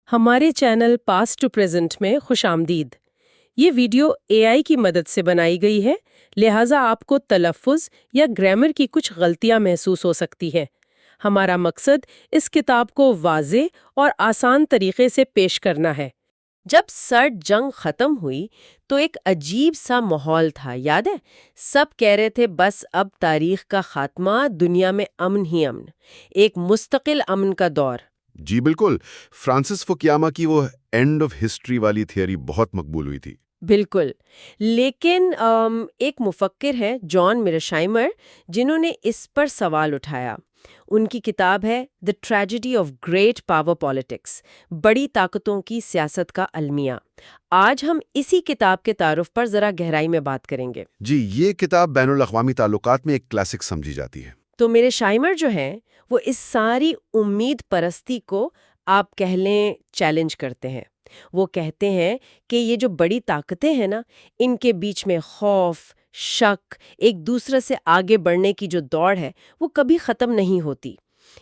ہمارے channel past to present میں خوش آمدید۔ یہ ویڈیو اے آئی کی مدد سے بنائی گئی ہے، لہٰذا آپ کو تلفظ یا گرامر کی کچھ غلطیاں محسوس ہو سکتی ہیں۔ ہمارا مقصد اس کتاب کو واضح اور آسان طریقے سے پیش کرنا ہے۔ جب سرد جنگ ختم ہوئی تو ایک عجیب سا ماحول تھا، یاد ہے؟ سب کہہ رہے تھے بس اب تاریخ کا خاتمہ، دنیا میں امن ہی امن، ایک مستقل امن کا دور۔ جی بالکل، فرانسس فوکیاما کی وہ اینڈ آف ہسٹری والی تھیوری بہت مقبول ہوئی تھی۔ بالکل، لیکن ایک مفکر ہے جان میرشائمر جنہوں نے اس پر سوال اٹھایا۔ ان کی کتاب ہے the tragedy of great power politics, بڑی طاقتوں کی سیاست کا المیہ۔ آج ہم اسی کتاب کے تعارف پر ذرا گہرائی میں بات کریں گے۔ جی، یہ کتاب بین الاقوامی تعلقات میں ایک کلاسک سمجھی جاتی ہے۔ تو میرے شائمر جو ہیں وہ اس ساری امید پرستی کو آپ کہہ لیں چیلنج کرتے ہیں۔ وہ کہتے ہیں کہ یہ جو بڑی طاقتیں ہیں نا، ان کے بیچ میں خوف، شک، ایک دوسرے سے آگے بڑھنے کی جو دوڑ ہے وہ کبھی ختم نہیں ہوتی۔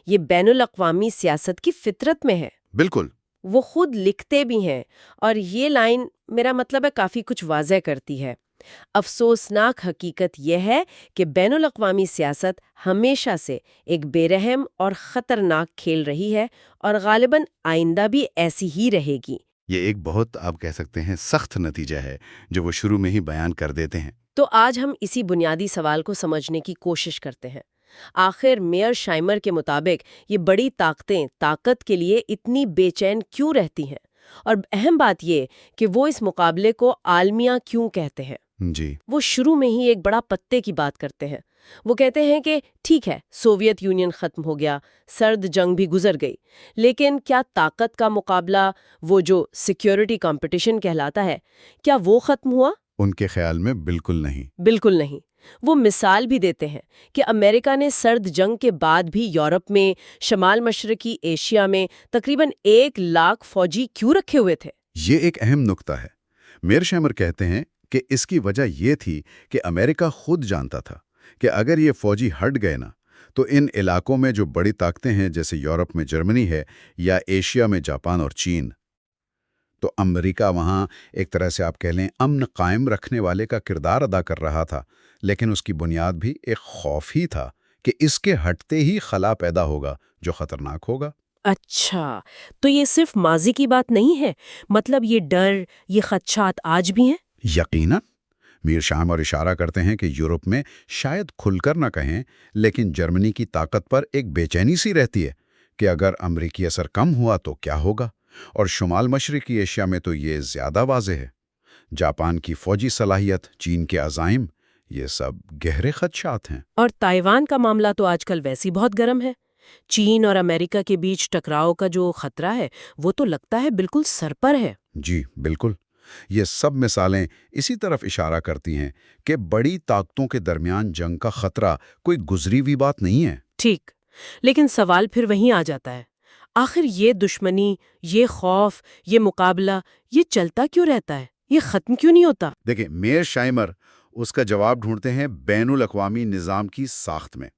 یہ بین الاقوامی سیاست کی فطرت میں ہے۔ بالکل۔ وہ خود لکھتے بھی ہیں، اور یہ لائن میرا مطلب ہے کافی کچھ واضح کرتی ہے۔ افسوسناک حقیقت یہ ہے کہ بین الاقوامی سیاست ہمیشہ سے ایک بے رحم اور خطرناک کھیل رہی ہے، اور غالباً آئندہ بھی ایسی ہی رہے گی۔ یہ ایک بہت آپ کہہ سکتے ہیں سخت نتیجہ ہے جو وہ شروع میں ہی بیان کر دیتے ہیں۔ تو آج ہم اسی بنیادی سوال کو سمجھنے کی کوشش کرتے ہیں۔ آخر میئر شائمر کے مطابق یہ بڑی طاقتیں طاقت کے لیے اتنی بے چین کیوں رہتی ہیں، اور اہم بات یہ کہ وہ اس مقابلے کو عالمیہ کیوں کہتے ہیں۔ جی، وہ شروع میں ہی ایک بڑا پتے کی بات کرتے ہیں۔ وہ کہتے ہیں کہ ٹھیک ہے، سوویت یونین ختم ہو گیا، سرد جنگ بھی گزر گئی، لیکن کیا طاقت کا مقابلہ، وہ جو سیکیورٹی کمپٹیشن کہلاتا ہے، کیا وہ ختم ہوا؟ ان کے خیال میں بالکل نہیں۔ بالکل نہیں۔ وہ مثال بھی دیتے ہیں کہ امریکہ نے سرد جنگ کے بعد بھی یورپ میں، شمال مشرقی ایشیا میں تقریباً 1,00,000 فوجی کیوں رکھے ہوئے تھے۔ یہ ایک اہم نقطہ ہے۔ میرشائمر کہتے ہیں کہ اس کی وجہ یہ تھی کہ امریکہ خود جانتا تھا کہ اگر یہ فوجی ہٹ گئے نا، تو ان علاقوں میں جو بڑی طاقتیں ہیں جیسے یورپ میں جرمنی ہے یا ایشیا میں جاپان اور چین، تو امریکہ وہاں ایک طرح سے آپ کہہ لیں امن قائم رکھنے والے کا کردار ادا کر رہا تھا، لیکن اس کی بنیاد بھی ایک خوف ہی تھا کہ اس کے ہٹتے ہی خلا پیدا ہوگا جو خطرناک ہوگا۔ اچھا، تو یہ صرف ماضی کی بات نہیں ہے، مطلب یہ ڈر، یہ خدشات آج بھی ہیں؟ یقیناً۔ میر شائمر اشارہ کرتے ہیں کہ یورپ میں شاید کھل کر نہ کہیں، لیکن جرمنی کی طاقت پر ایک بے چینی سی رہتی ہے کہ اگر امریکی اثر کم ہوا تو کیا ہوگا، اور شمال مشرقی ایشیا میں تو یہ زیادہ واضح ہے۔ جاپان کی فوجی صلاحیت، چین کے عزائم، یہ سب گہرے خدشات ہیں۔ اور تائیوان کا معاملہ تو آج کل ویسے بہت گرم ہے۔ چین اور امریکہ کے بیچ ٹکراؤ کا جو خطرہ ہے وہ تو لگتا ہے بالکل سر پر ہے۔ جی بالکل، یہ سب مثالیں اسی طرف اشارہ کرتی ہیں کہ بڑی طاقتوں کے درمیان جنگ کا خطرہ کوئی گزری ہوئی بات نہیں ہے۔ ٹھیک، لیکن سوال پھر وہیں آ جاتا ہے، آخر یہ دشمنی، یہ خوف، یہ مقابلہ، یہ چلتا کیوں رہتا ہے؟ یہ ختم کیوں نہیں ہوتا؟ دیکھیں، میئر شائمر اس کا جواب ڈھونڈتے ہیں بین الاقوامی نظام کی ساخت میں۔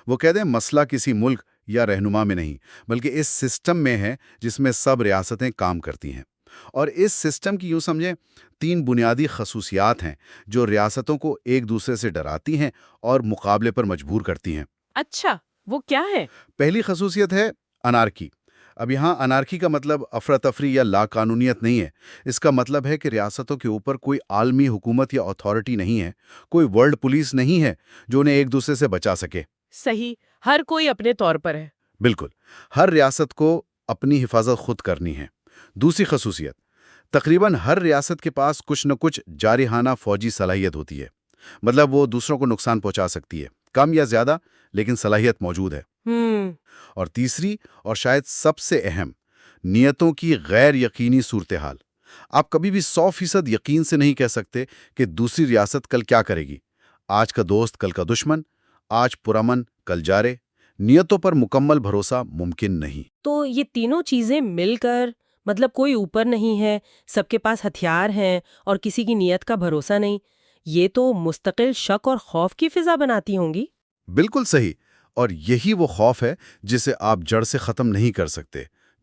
وہ کہتے ہیں مسئلہ کسی ملک یا رہنما میں نہیں، بلکہ اس سسٹم میں ہے جس میں سب ریاستیں کام کرتی ہیں۔ اور اس سسٹم کی یوں سمجھیں 3 بنیادی خصوصیات ہیں جو ریاستوں کو ایک دوسرے سے ڈراتی ہیں اور مقابلے پر مجبور کرتی ہیں۔ اچھا، وہ کیا ہے؟ پہلی خصوصیت ہے انارکی۔ اب یہاں انارکی کا مطلب افراتفری یا لا قانونیت نہیں ہے۔ اس کا مطلب ہے کہ ریاستوں کے اوپر کوئی عالمی حکومت یا اتھارٹی نہیں ہے، کوئی ورلڈ پولیس نہیں ہے جو انہیں ایک دوسرے سے بچا سکے۔ صحیح، ہر کوئی اپنے طور پر ہے۔ بالکل، ہر ریاست کو اپنی حفاظت خود کرنی ہے۔ دوسری خصوصیت، تقریباً ہر ریاست کے پاس کچھ نہ کچھ جارحانہ فوجی صلاحیت ہوتی ہے، مطلب وہ دوسروں کو نقصان پہنچا سکتی ہے، کم یا زیادہ، لیکن صلاحیت موجود ہے۔ اور تیسری اور شاید سب سے اہم، نیتوں کی غیر یقینی صورتحال۔ آپ کبھی بھی 100% یقین سے نہیں کہہ سکتے کہ دوسری ریاست کل کیا کرے گی۔ آج کا دوست کل کا دشمن، آج پرامن کل جارے۔ نیتوں پر مکمل بھروسہ ممکن نہیں۔ تو یہ تینوں چیزیں مل کر، مطلب کوئی اوپر نہیں ہے، سب کے پاس ہتھیار ہیں اور کسی کی نیت کا بھروسہ نہیں، یہ تو مستقل شک اور خوف کی فضا بناتی ہوں گی۔ بالکل صحیح، اور یہی وہ خوف ہے جسے آپ جڑ سے ختم نہیں کر سکتے،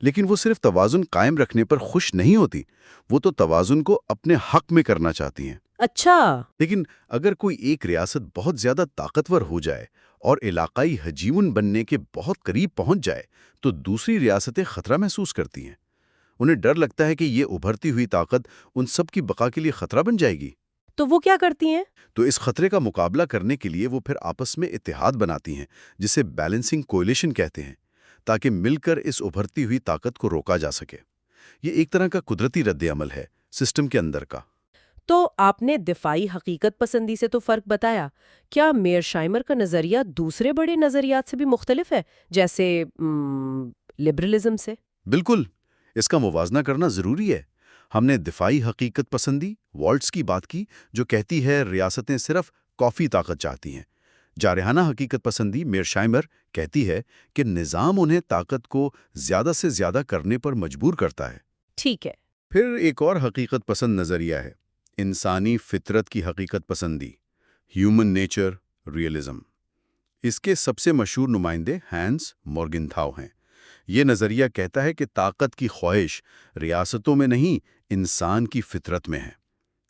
لیکن وہ صرف توازن قائم رکھنے پر خوش نہیں ہوتی، وہ تو توازن کو اپنے حق میں کرنا چاہتی ہیں۔ اچھا۔ لیکن اگر کوئی ایک ریاست بہت زیادہ طاقتور ہو جائے اور علاقائی ہجیمن بننے کے بہت قریب پہنچ جائے تو دوسری ریاستیں خطرہ محسوس کرتی ہیں۔ انہیں ڈر لگتا ہے کہ یہ ابھرتی ہوئی طاقت ان سب کی بقا کے لیے خطرہ بن جائے گی۔ تو وہ کیا کرتی ہیں؟ تو اس خطرے کا مقابلہ کرنے کے لیے وہ پھر آپس میں اتحاد بناتی ہیں، جسے بیلنسنگ کولیشن کہتے ہیں، تاکہ مل کر اس ابھرتی ہوئی طاقت کو روکا جا سکے۔ یہ ایک طرح کا قدرتی رد عمل ہے سسٹم کے اندر کا۔ تو آپ نے دفاعی حقیقت پسندی سے تو فرق بتایا، کیا میئرشائمر کا نظریہ دوسرے بڑے نظریات سے بھی مختلف ہے، جیسے لبرلزم سے؟ بالکل، اس کا موازنہ کرنا ضروری ہے۔ ہم نے دفاعی حقیقت پسندی والٹس کی بات کی، جو کہتی ہے ریاستیں صرف کافی طاقت چاہتی ہیں۔ جارحانہ حقیقت پسندی میئرشائمر کہتی ہے کہ نظام انہیں طاقت کو زیادہ سے زیادہ کرنے پر مجبور کرتا ہے۔ ٹھیک ہے۔ پھر ایک اور حقیقت پسند نظریہ ہے انسانی فطرت کی حقیقت پسندی، ہیومن نیچر ریئلزم۔ اس کے سب سے مشہور نمائندے ہینس مورگنتھاؤ ہیں۔ یہ نظریہ کہتا ہے کہ طاقت کی خواہش ریاستوں میں نہیں، انسان کی فطرت میں ہے۔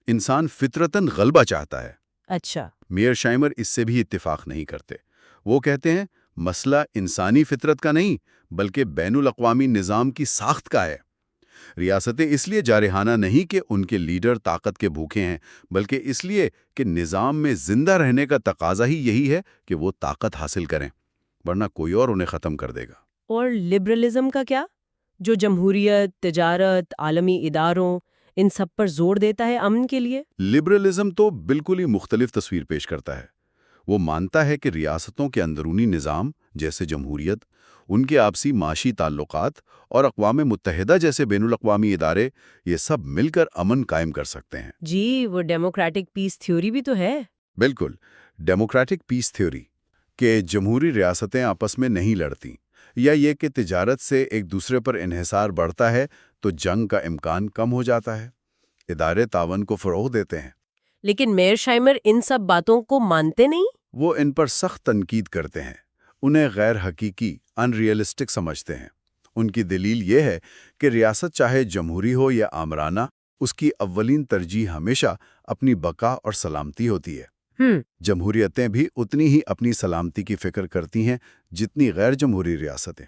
انسان فطرتاً غلبہ چاہتا ہے۔ اچھا۔ میئرشائمر اس سے بھی اتفاق نہیں کرتے۔ وہ کہتے ہیں مسئلہ انسانی فطرت کا نہیں، بلکہ بین الاقوامی نظام کی ساخت کا ہے۔ ریاستیں اس لیے جارحانہ نہیں کہ ان کے لیڈر طاقت کے بھوکے ہیں، بلکہ اس لیے کہ نظام میں زندہ رہنے کا تقاضا ہی یہی ہے کہ وہ طاقت حاصل کریں، ورنہ کوئی اور انہیں ختم کر دے گا۔ اور لبرلزم کا کیا؟ جو جمہوریت، تجارت، عالمی اداروں، ان سب پر زور دیتا ہے امن کے لیے؟ لبرلزم تو بالکل ہی مختلف تصویر پیش کرتا ہے۔ وہ مانتا ہے کہ ریاستوں کے اندرونی نظام جیسے جمہوریت، ان کے آپسی معاشی تعلقات اور اقوام متحدہ جیسے بین الاقوامی ادارے، یہ سب مل کر امن قائم کر سکتے ہیں۔ جی، وہ ڈیموکریٹک پیس تھیوری بھی تو ہے۔ بالکل، ڈیموکریٹک پیس تھیوری کہ جمہوری ریاستیں آپس میں نہیں لڑتی، یا یہ کہ تجارت سے ایک دوسرے پر انحصار بڑھتا ہے تو جنگ کا امکان کم ہو جاتا ہے۔ ادارے تعاون کو فروغ دیتے ہیں۔ لیکن میئرشائمر ان سب باتوں کو مانتے نہیں؟ وہ ان پر سخت تنقید کرتے ہیں، انہیں غیر حقیقی ان ریئلسٹک سمجھتے ہیں۔ ان کی دلیل یہ ہے کہ ریاست چاہے جمہوری ہو یا آمرانہ، اس کی اولین ترجیح ہمیشہ اپنی بقا اور سلامتی ہوتی ہے۔ جمہوریتیں بھی اتنی ہی اپنی سلامتی کی فکر کرتی ہیں جتنی غیر جمہوری ریاستیں۔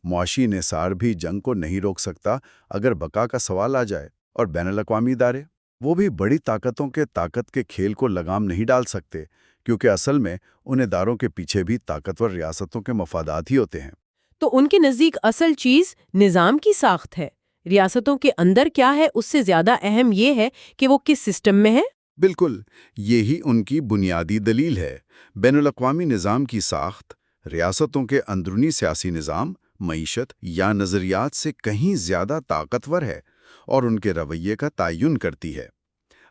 معاشی انحصار بھی جنگ کو نہیں روک سکتا اگر بقا کا سوال آ جائے، اور بین الاقوامی ادارے وہ بھی بڑی طاقتوں کے طاقت کے کھیل کو لگام نہیں ڈال سکتے، کیونکہ اصل میں ان اداروں کے پیچھے بھی طاقتور ریاستوں کے مفادات ہی ہوتے ہیں۔ تو ان کے نزدیک اصل چیز نظام کی ساخت ہے، ریاستوں کے اندر کیا ہے اس سے زیادہ اہم یہ ہے کہ وہ کس سسٹم میں ہے۔ بالکل، یہی ان کی بنیادی دلیل ہے۔ بین الاقوامی نظام کی ساخت ریاستوں کے اندرونی سیاسی نظام، معیشت یا نظریات سے کہیں زیادہ طاقتور ہے اور ان کے رویے کا تعین کرتی ہے۔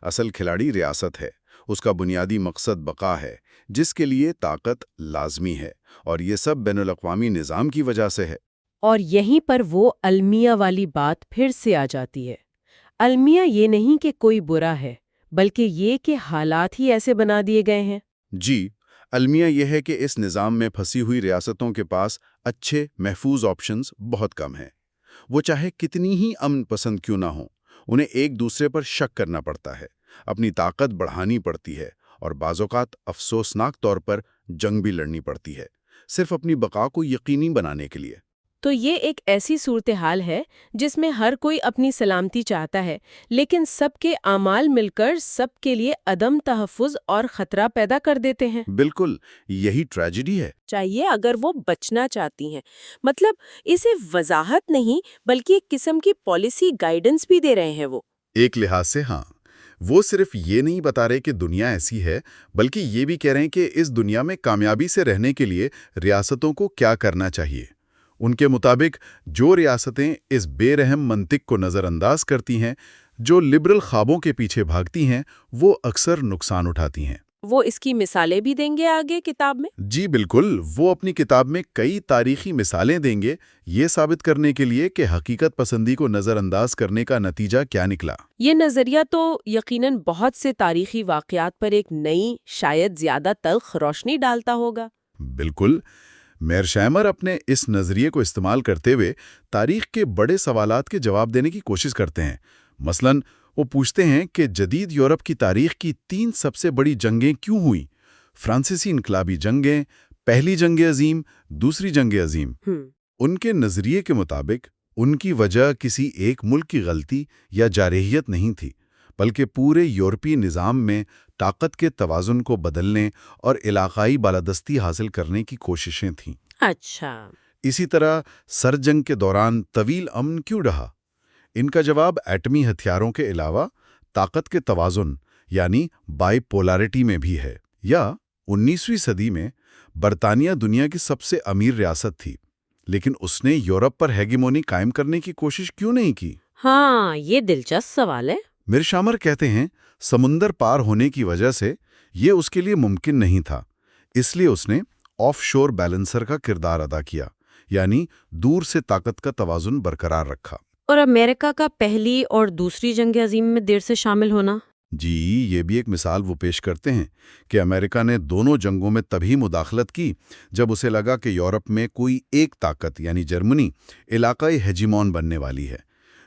اصل کھلاڑی ریاست ہے، اس کا بنیادی مقصد بقا ہے، جس کے لیے طاقت لازمی ہے، اور یہ سب بین الاقوامی نظام کی وجہ سے ہے۔ اور یہیں پر وہ المیہ والی بات پھر سے آ جاتی ہے۔ المیہ یہ نہیں کہ کوئی برا ہے، بلکہ یہ کہ حالات ہی ایسے بنا دیے گئے ہیں۔ جی، المیہ یہ ہے کہ اس نظام میں پھنسی ہوئی ریاستوں کے پاس اچھے محفوظ آپشنز بہت کم ہیں۔ وہ چاہے کتنی ہی امن پسند کیوں نہ ہوں، انہیں ایک دوسرے پر شک کرنا پڑتا ہے، اپنی طاقت بڑھانی پڑتی ہے، اور بعض اوقات افسوسناک طور پر جنگ بھی لڑنی پڑتی ہے، صرف اپنی بقا کو یقینی بنانے کے لیے۔ تو یہ ایک ایسی صورتحال ہے جس میں ہر کوئی اپنی سلامتی چاہتا ہے، لیکن سب کے اعمال مل کر سب کے لیے عدم تحفظ اور خطرہ پیدا کر دیتے ہیں۔ بالکل، یہی ٹریجڈی ہے۔ چاہیے اگر وہ بچنا چاہتی ہیں، مطلب اسے وضاحت نہیں بلکہ ایک قسم کی پالیسی گائیڈنس بھی دے رہے ہیں وہ۔ ایک لحاظ سے ہاں، وہ صرف یہ نہیں بتا رہے کہ دنیا ایسی ہے، بلکہ یہ بھی کہہ رہے ہیں کہ اس دنیا میں کامیابی سے رہنے کے لیے ریاستوں کو کیا کرنا چاہیے۔ ان کے مطابق جو ریاستیں اس بے رحم منطق کو نظر انداز کرتی ہیں، جو لبرل خوابوں کے پیچھے بھاگتی ہیں، وہ اکثر نقصان اٹھاتی ہیں۔ وہ اس کی مثالیں بھی دیں گے آگے کتاب میں؟ جی بالکل، وہ اپنی کتاب میں کئی تاریخی مثالیں دیں گے، یہ ثابت کرنے کے لیے کہ حقیقت پسندی کو نظر انداز کرنے کا نتیجہ کیا نکلا۔ یہ نظریہ تو یقیناً بہت سے تاریخی واقعات پر ایک نئی، شاید زیادہ تلخ روشنی ڈالتا ہوگا۔ بالکل، میرشائمر اپنے اس نظریے کو استعمال کرتے ہوئے تاریخ کے بڑے سوالات کے جواب دینے کی کوشش کرتے ہیں۔ مثلاً وہ پوچھتے ہیں کہ جدید یورپ کی تاریخ کی 3 سب سے بڑی جنگیں کیوں ہوئیں؟ فرانسیسی انقلابی جنگیں، پہلی جنگ عظیم، دوسری جنگ عظیم۔ ان کے نظریے کے مطابق ان کی وجہ کسی ایک ملک کی غلطی یا جارحیت نہیں تھی، بلکہ پورے یورپی نظام میں طاقت کے توازن کو بدلنے اور علاقائی بالادستی حاصل کرنے کی کوششیں تھیں۔ اچھا۔ اسی طرح سر جنگ کے دوران طویل امن کیوں رہا؟ ان کا جواب ایٹمی ہتھیاروں کے علاوہ طاقت کے توازن یعنی بائی پولارٹی میں بھی ہے۔ یا 19ویں صدی میں برطانیہ دنیا کی سب سے امیر ریاست تھی، لیکن اس نے یورپ پر ہیگیمونی قائم کرنے کی کوشش کیوں نہیں کی؟ ہاں، یہ دلچسپ سوال ہے۔ میرشائمر کہتے ہیں سمندر پار ہونے کی وجہ سے یہ اس کے لیے ممکن نہیں تھا، اس لیے اس نے آف شور بیلنسر کا کردار ادا کیا، یعنی دور سے طاقت کا توازن برقرار رکھا۔ اور امریکہ کا پہلی اور دوسری جنگ عظیم میں دیر سے شامل ہونا؟ جی، یہ بھی ایک مثال وہ پیش کرتے ہیں کہ امریکہ نے دونوں جنگوں میں تبھی مداخلت کی جب اسے لگا کہ یورپ میں کوئی ایک طاقت یعنی جرمنی علاقائی ہیجیمون بننے والی ہے،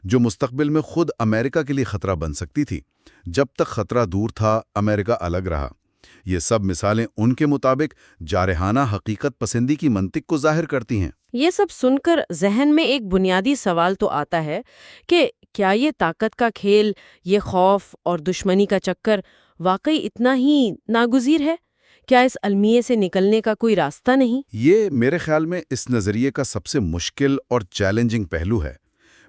جو مستقبل میں خود امریکہ کے لیے خطرہ بن سکتی تھی۔ جب تک خطرہ دور تھا، امریکہ الگ رہا۔ یہ سب مثالیں ان کے مطابق جارحانہ حقیقت پسندی کی منطق کو ظاہر کرتی ہیں۔ یہ سب سن کر ذہن میں ایک بنیادی سوال تو آتا ہے کہ کیا یہ طاقت کا کھیل، یہ خوف اور دشمنی کا چکر واقعی اتنا ہی ناگزیر ہے؟ کیا اس المیے سے نکلنے کا کوئی راستہ نہیں؟ یہ میرے خیال میں اس نظریے کا سب سے مشکل اور چیلنجنگ پہلو ہے۔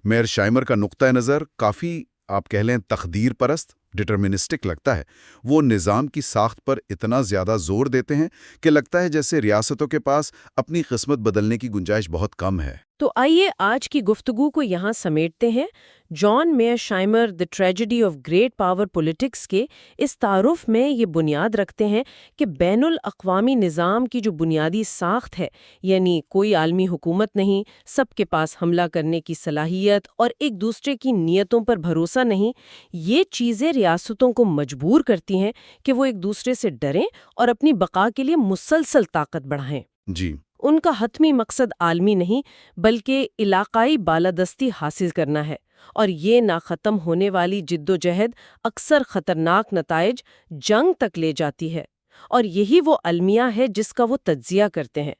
میرشائمر کا نقطہ نظر کافی آپ کہہ لیں تقدیر پرست، ڈٹرمنسٹک لگتا ہے۔ وہ نظام کی ساخت پر اتنا زیادہ زور دیتے ہیں کہ لگتا ہے جیسے ریاستوں کے پاس اپنی قسمت بدلنے کی گنجائش بہت کم ہے۔ تو آئیے آج کی گفتگو کو یہاں سمیٹتے ہیں۔ John Mearsheimer the tragedy of great power politics کے اس تعارف میں یہ بنیاد رکھتے ہیں کہ بین الاقوامی نظام کی جو بنیادی ساخت ہے، یعنی کوئی عالمی حکومت نہیں، سب کے پاس حملہ کرنے کی صلاحیت اور ایک دوسرے کی نیتوں پر بھروسہ نہیں، یہ چیزیں ریاستوں کو مجبور کرتی ہیں کہ وہ ایک دوسرے سے ڈریں اور اپنی بقا کے لیے مسلسل طاقت بڑھائیں۔ جی، ان کا حتمی مقصد عالمی نہیں بلکہ علاقائی بالادستی حاصل کرنا ہے، اور یہ نہ ختم ہونے والی جدوجہد اکثر خطرناک نتائج جنگ تک لے جاتی ہے، اور یہی وہ المیہ ہے جس کا وہ تجزیہ کرتے ہیں۔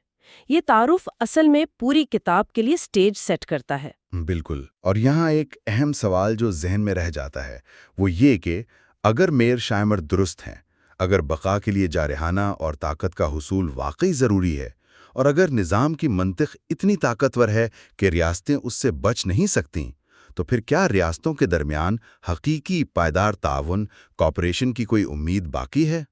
یہ تعارف اصل میں پوری کتاب کے لیے سٹیج سیٹ کرتا ہے۔ بالکل۔ اور یہاں ایک اہم سوال جو ذہن میں رہ جاتا ہے وہ یہ کہ اگر میرشائمر درست ہیں، اگر بقا کے لیے جارحانہ اور طاقت کا حصول واقعی ضروری ہے، اور اگر نظام کی منطق اتنی طاقتور ہے کہ ریاستیں اس سے بچ نہیں سکتیں، تو پھر کیا ریاستوں کے درمیان حقیقی پائیدار تعاون، کوآپریشن کی کوئی امید باقی ہے؟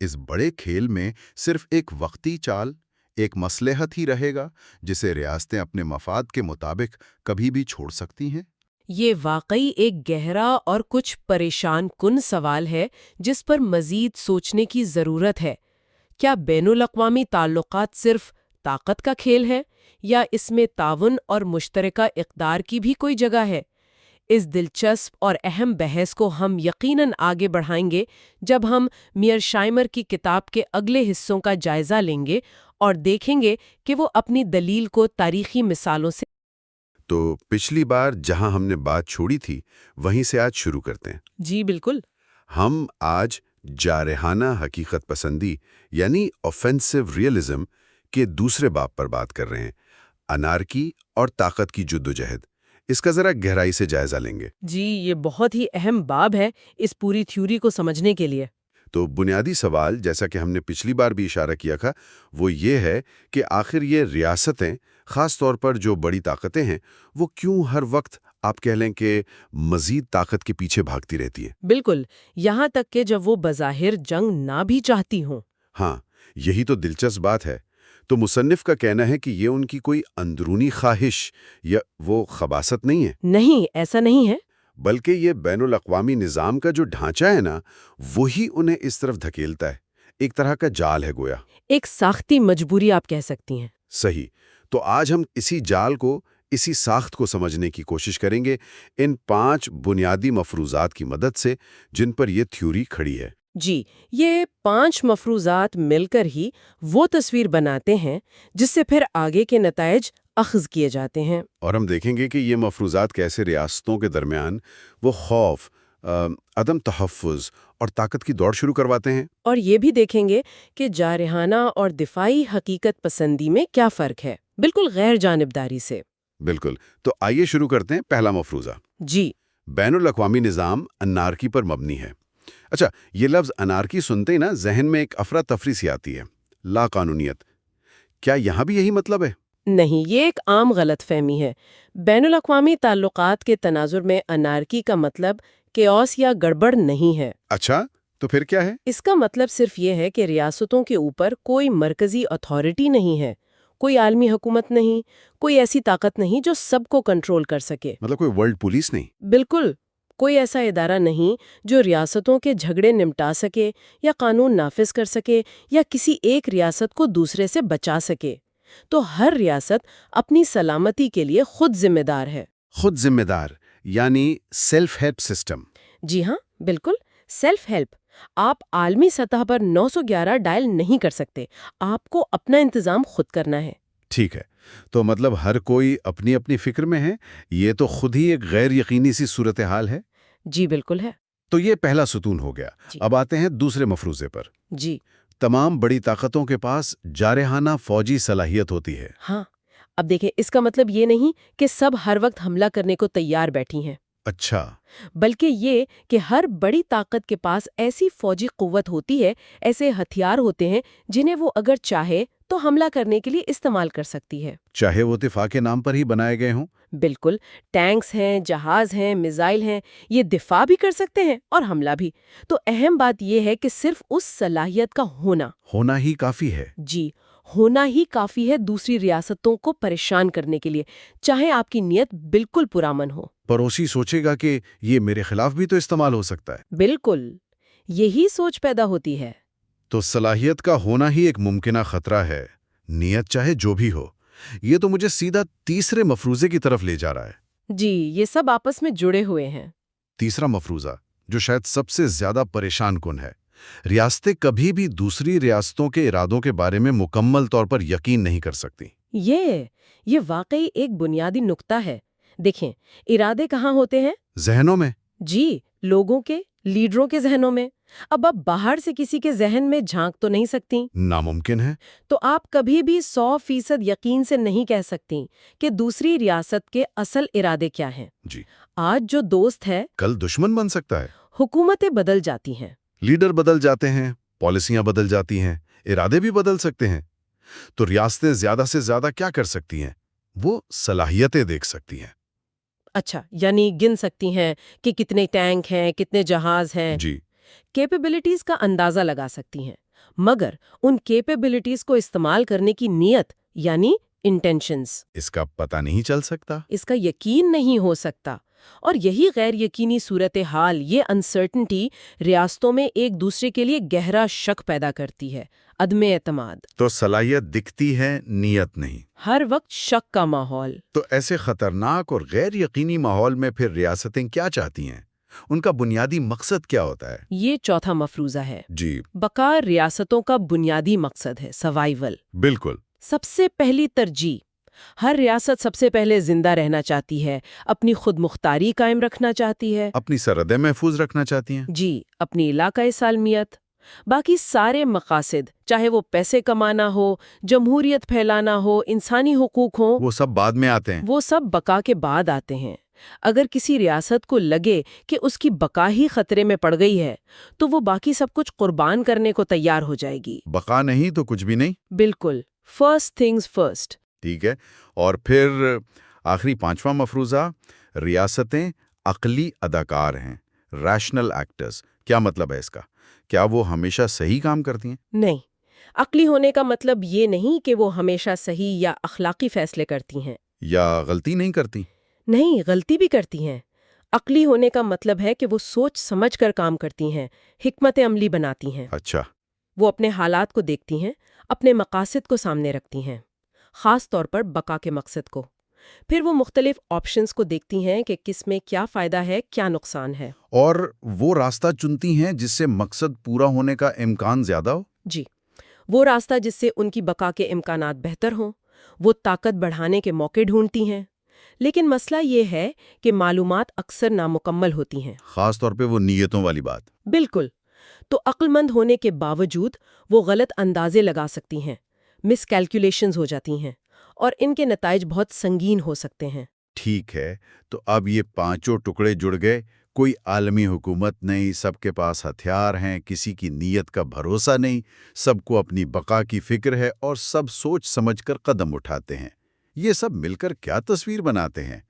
اس بڑے کھیل میں صرف ایک وقتی چال، ایک مصلحت ہی رہے گا جسے ریاستیں اپنے مفاد کے مطابق کبھی بھی چھوڑ سکتی ہیں؟ یہ واقعی ایک گہرا اور کچھ پریشان کن سوال ہے جس پر مزید سوچنے کی ضرورت ہے۔ کیا بین الاقوامی تعلقات صرف طاقت کا کھیل ہے، یا اس میں تعاون اور مشترکہ اقدار کی بھی کوئی جگہ ہے؟ اس دلچسپ اور اہم بحث کو ہم یقیناً آگے بڑھائیں گے جب ہم میرشائمر کی کتاب کے اگلے حصوں کا جائزہ لیں گے اور دیکھیں گے کہ وہ اپنی دلیل کو تاریخی مثالوں سے۔ تو پچھلی بار جہاں ہم نے بات چھوڑی تھی وہیں سے آج شروع کرتے ہیں۔ جی بالکل۔ ہم آج جارحانہ حقیقت پسندی یعنی آفینسو ریئلزم کے دوسرے باب پر بات کر رہے ہیں، انارکی اور طاقت کی جدوجہد۔ اس کا ذرا گہرائی سے جائزہ لیں گے۔ جی، یہ بہت ہی اہم باب ہے اس پوری تھیوری کو سمجھنے کے لیے۔ تو بنیادی سوال، جیسا کہ ہم نے پچھلی بار بھی اشارہ کیا تھا، وہ یہ ہے کہ آخر یہ ریاستیں، خاص طور پر جو بڑی طاقتیں ہیں، وہ کیوں ہر وقت آپ کہہ لیں کہ مزید طاقت کے پیچھے بھاگتی رہتی ہیں؟ بالکل، یہاں تک کہ جب وہ بظاہر جنگ نہ بھی چاہتی ہوں۔ ہاں، یہی تو دلچسپ بات ہے۔ تو مصنف کا کہنا ہے کہ یہ ان کی کوئی اندرونی خواہش یا وہ خباثت نہیں ہے۔ نہیں، ایسا نہیں ہے۔ بلکہ یہ بین الاقوامی نظام کا جو ڈھانچہ ہے نا، وہی انہیں اس طرف دھکیلتا ہے۔ ایک طرح کا جال ہے گویا۔ ایک ساختی مجبوری آپ کہہ سکتی ہیں۔ صحیح۔ تو آج ہم اسی جال کو، اسی ساخت کو سمجھنے کی کوشش کریں گے ان 5 بنیادی مفروضات کی مدد سے جن پر یہ تھیوری کھڑی ہے۔ جی، یہ 5 مفروضات مل کر ہی وہ تصویر بناتے ہیں جس سے پھر آگے کے نتائج اخذ کیے جاتے ہیں۔ اور ہم دیکھیں گے کہ یہ مفروضات کیسے ریاستوں کے درمیان وہ خوف، عدم تحفظ اور طاقت کی دوڑ شروع کرواتے ہیں۔ اور یہ بھی دیکھیں گے کہ جارحانہ اور دفاعی حقیقت پسندی میں کیا فرق ہے، بالکل غیر جانبداری سے۔ بالکل، تو آئیے شروع کرتے ہیں پہلا مفروضہ۔ جی، بین الاقوامی نظام انارکی پر مبنی ہے۔ اچھا، یہ لفظ انارکی سنتے ہی نا ذہن میں ایک افراتفری سی آتی ہے، لا قانونیت۔ کیا یہاں بھی یہی مطلب ہے؟ نہیں، یہ ایک عام غلط فہمی ہے۔ بین الاقوامی تعلقات کے تناظر میں انارکی کا مطلب کیوس یا گڑبڑ نہیں ہے۔ اچھا، تو پھر کیا ہے؟ اس کا مطلب صرف یہ ہے کہ ریاستوں کے اوپر کوئی مرکزی اتھارٹی نہیں ہے، کوئی عالمی حکومت نہیں، کوئی ایسی طاقت نہیں جو سب کو کنٹرول کر سکے۔ مطلب کوئی ورلڈ پولیس نہیں؟ بالکل، کوئی ایسا ادارہ نہیں جو ریاستوں کے جھگڑے نمٹا سکے یا قانون نافذ کر سکے یا کسی ایک ریاست کو دوسرے سے بچا سکے۔ تو ہر ریاست اپنی سلامتی کے لیے خود ذمہ دار ہے۔ خود ذمہ دار، یعنی سیلف ہیلپ سسٹم۔ جی ہاں، بالکل، سیلف ہیلپ۔ آپ عالمی سطح پر 911 ڈائل نہیں کر سکتے، آپ کو اپنا انتظام خود کرنا ہے۔ ٹھیک ہے، تو مطلب ہر کوئی اپنی اپنی فکر میں ہے، یہ تو خود ہی ایک غیر یقینی سی صورتحال ہے۔ جی بالکل ہے۔ تو یہ پہلا ستون ہو گیا۔ جی اب آتے ہیں دوسرے مفروضے پر۔ جی تمام بڑی طاقتوں کے پاس جارحانہ فوجی صلاحیت ہوتی ہے۔ ہاں، اب دیکھیں، اس کا مطلب یہ نہیں کہ سب ہر وقت حملہ کرنے کو تیار بیٹھی ہیں، اچھا، بلکہ یہ کہ ہر بڑی طاقت کے پاس ایسی فوجی قوت ہوتی ہے، ایسے ہتھیار ہوتے ہیں جنہیں وہ اگر چاہے تو حملہ کرنے کے لیے استعمال کر سکتی ہے۔ چاہے وہ دفاع کے نام پر ہی بنائے گئے ہوں۔ بالکل، ٹینکس ہیں، جہاز ہیں، میزائل ہیں، یہ دفاع بھی کر سکتے ہیں اور حملہ بھی۔ تو اہم بات یہ ہے کہ صرف اس صلاحیت کا ہونا ہی کافی ہے۔ جی، ہونا ہی کافی ہے دوسری ریاستوں کو پریشان کرنے کے لیے، چاہے آپ کی نیت بالکل پرامن ہو۔ پڑوسی سوچے گا کہ یہ میرے خلاف بھی تو استعمال ہو سکتا ہے۔ بالکل، یہی سوچ پیدا ہوتی ہے۔ تو صلاحیت کا ہونا ہی ایک ممکنہ خطرہ ہے، نیت چاہے جو بھی ہو۔ یہ تو مجھے سیدھا تیسرے مفروضے کی طرف لے جا رہا ہے۔ جی، یہ سب آپس میں جڑے ہوئے ہیں۔ تیسرا مفروضہ، جو شاید سب سے زیادہ پریشان کن ہے، ریاستیں کبھی بھی دوسری ریاستوں کے ارادوں کے بارے میں مکمل طور پر یقین نہیں کر سکتی۔ یہ واقعی ایک بنیادی نقطہ ہے۔ دیکھیں، ارادے کہاں ہوتے ہیں؟ ذہنوں میں۔ جی، لوگوں کے، لیڈروں کے ذہنوں میں۔ اب آپ باہر سے کسی کے ذہن میں جھانک تو نہیں سکتی، ناممکن ہے۔ تو آپ کبھی بھی 100% یقین سے نہیں کہہ سکتی کہ دوسری ریاست کے اصل ارادے کیا ہیں۔ جی، آج جو دوست ہے، کل دشمن بن سکتا ہے۔ حکومتیں بدل جاتی ہیں۔ لیڈر بدل جاتے ہیں، پالیسیاں بدل جاتی ہیں، ارادے بھی بدل سکتے ہیں۔ تو ریاستیں زیادہ سے زیادہ کیا کر سکتی ہیں؟ وہ صلاحیتیں دیکھ سکتی ہیں۔ اچھا، یعنی گن سکتی ہیں کہ کتنے ٹینک ہیں، کتنے جہاز ہیں، جی، کیپیبلٹیز کا اندازہ لگا سکتی ہیں، مگر ان کیپیبلٹیز کو استعمال کرنے کی نیت یعنی انٹینشنز، اس کا پتہ نہیں چل سکتا۔ اس کا یقین نہیں ہو سکتا۔ اور یہی غیر یقینی صورتحال، یہ انسرٹنٹی ریاستوں میں ایک دوسرے کے لیے گہرا شک پیدا کرتی ہے، عدم اعتماد۔ تو صلاحیت دکھتی ہے، نیت نہیں۔ ہر وقت شک کا ماحول۔ تو ایسے خطرناک اور غیر یقینی ماحول میں پھر ریاستیں کیا چاہتی ہیں؟ ان کا بنیادی مقصد کیا ہوتا ہے؟ یہ چوتھا مفروضہ ہے۔ جی، بقا ریاستوں کا بنیادی مقصد ہے، سروائیول۔ بالکل۔ سب سے پہلی ترجیح، ہر ریاست سب سے پہلے زندہ رہنا چاہتی ہے، اپنی خود مختاری قائم رکھنا چاہتی ہے، اپنی سرحدیں محفوظ رکھنا چاہتی ہیں۔ جی، اپنی علاقائی سالمیت۔ باقی سارے مقاصد، چاہے وہ پیسے کمانا ہو، جمہوریت پھیلانا ہو، انسانی حقوق ہوں، وہ سب بعد میں آتے ہیں۔ وہ سب بقا کے بعد آتے ہیں۔ اگر کسی ریاست کو لگے کہ اس کی بقا ہی خطرے میں پڑ گئی ہے تو وہ باقی سب کچھ قربان کرنے کو تیار ہو جائے گی۔ بقا نہیں تو کچھ بھی نہیں۔ بالکل، فرسٹ تھنگز فرسٹ۔ ٹھیک ہے، اور پھر آخری پانچواں مفروضہ، ریاستیں عقلی اداکار ہیں، ریشنل ایکٹرز۔ کیا مطلب ہے اس کا؟ کیا وہ ہمیشہ صحیح کام کرتی ہیں؟ نہیں، عقلی ہونے کا مطلب یہ نہیں کہ وہ ہمیشہ صحیح یا اخلاقی فیصلے کرتی ہیں۔ یا غلطی نہیں کرتی؟ نہیں، غلطی بھی کرتی ہیں۔ عقلی ہونے کا مطلب ہے کہ وہ سوچ سمجھ کر کام کرتی ہیں، حکمت عملی بناتی ہیں۔ اچھا، وہ اپنے حالات کو دیکھتی ہیں، اپنے مقاصد کو سامنے رکھتی ہیں، خاص طور پر بقا کے مقصد کو۔ پھر وہ مختلف آپشنز کو دیکھتی ہیں کہ کس میں کیا فائدہ ہے، کیا نقصان ہے۔ اور وہ راستہ چنتی ہیں جس سے مقصد پورا ہونے کا امکان زیادہ ہو؟ جی، وہ راستہ جس سے ان کی بقا کے امکانات بہتر ہوں۔ وہ طاقت بڑھانے کے موقع ڈھونڈتی ہیں، لیکن مسئلہ یہ ہے کہ معلومات اکثر نامکمل ہوتی ہیں۔ خاص طور پہ وہ نیتوں والی بات۔ بالکل، تو عقل مند ہونے کے باوجود وہ غلط اندازے لگا سکتی ہیں، مس کیلکولیشنز ہو جاتی ہیں، اور ان کے نتائج بہت سنگین ہو سکتے ہیں۔ ٹھیک ہے، تو اب یہ پانچوں ٹکڑے جڑ گئے، کوئی عالمی حکومت نہیں، سب کے پاس ہتھیار ہیں، کسی کی نیت کا بھروسہ نہیں، سب کو اپنی بقا کی فکر ہے اور سب سوچ سمجھ کر قدم اٹھاتے ہیں۔ یہ سب مل کر کیا تصویر بناتے ہیں؟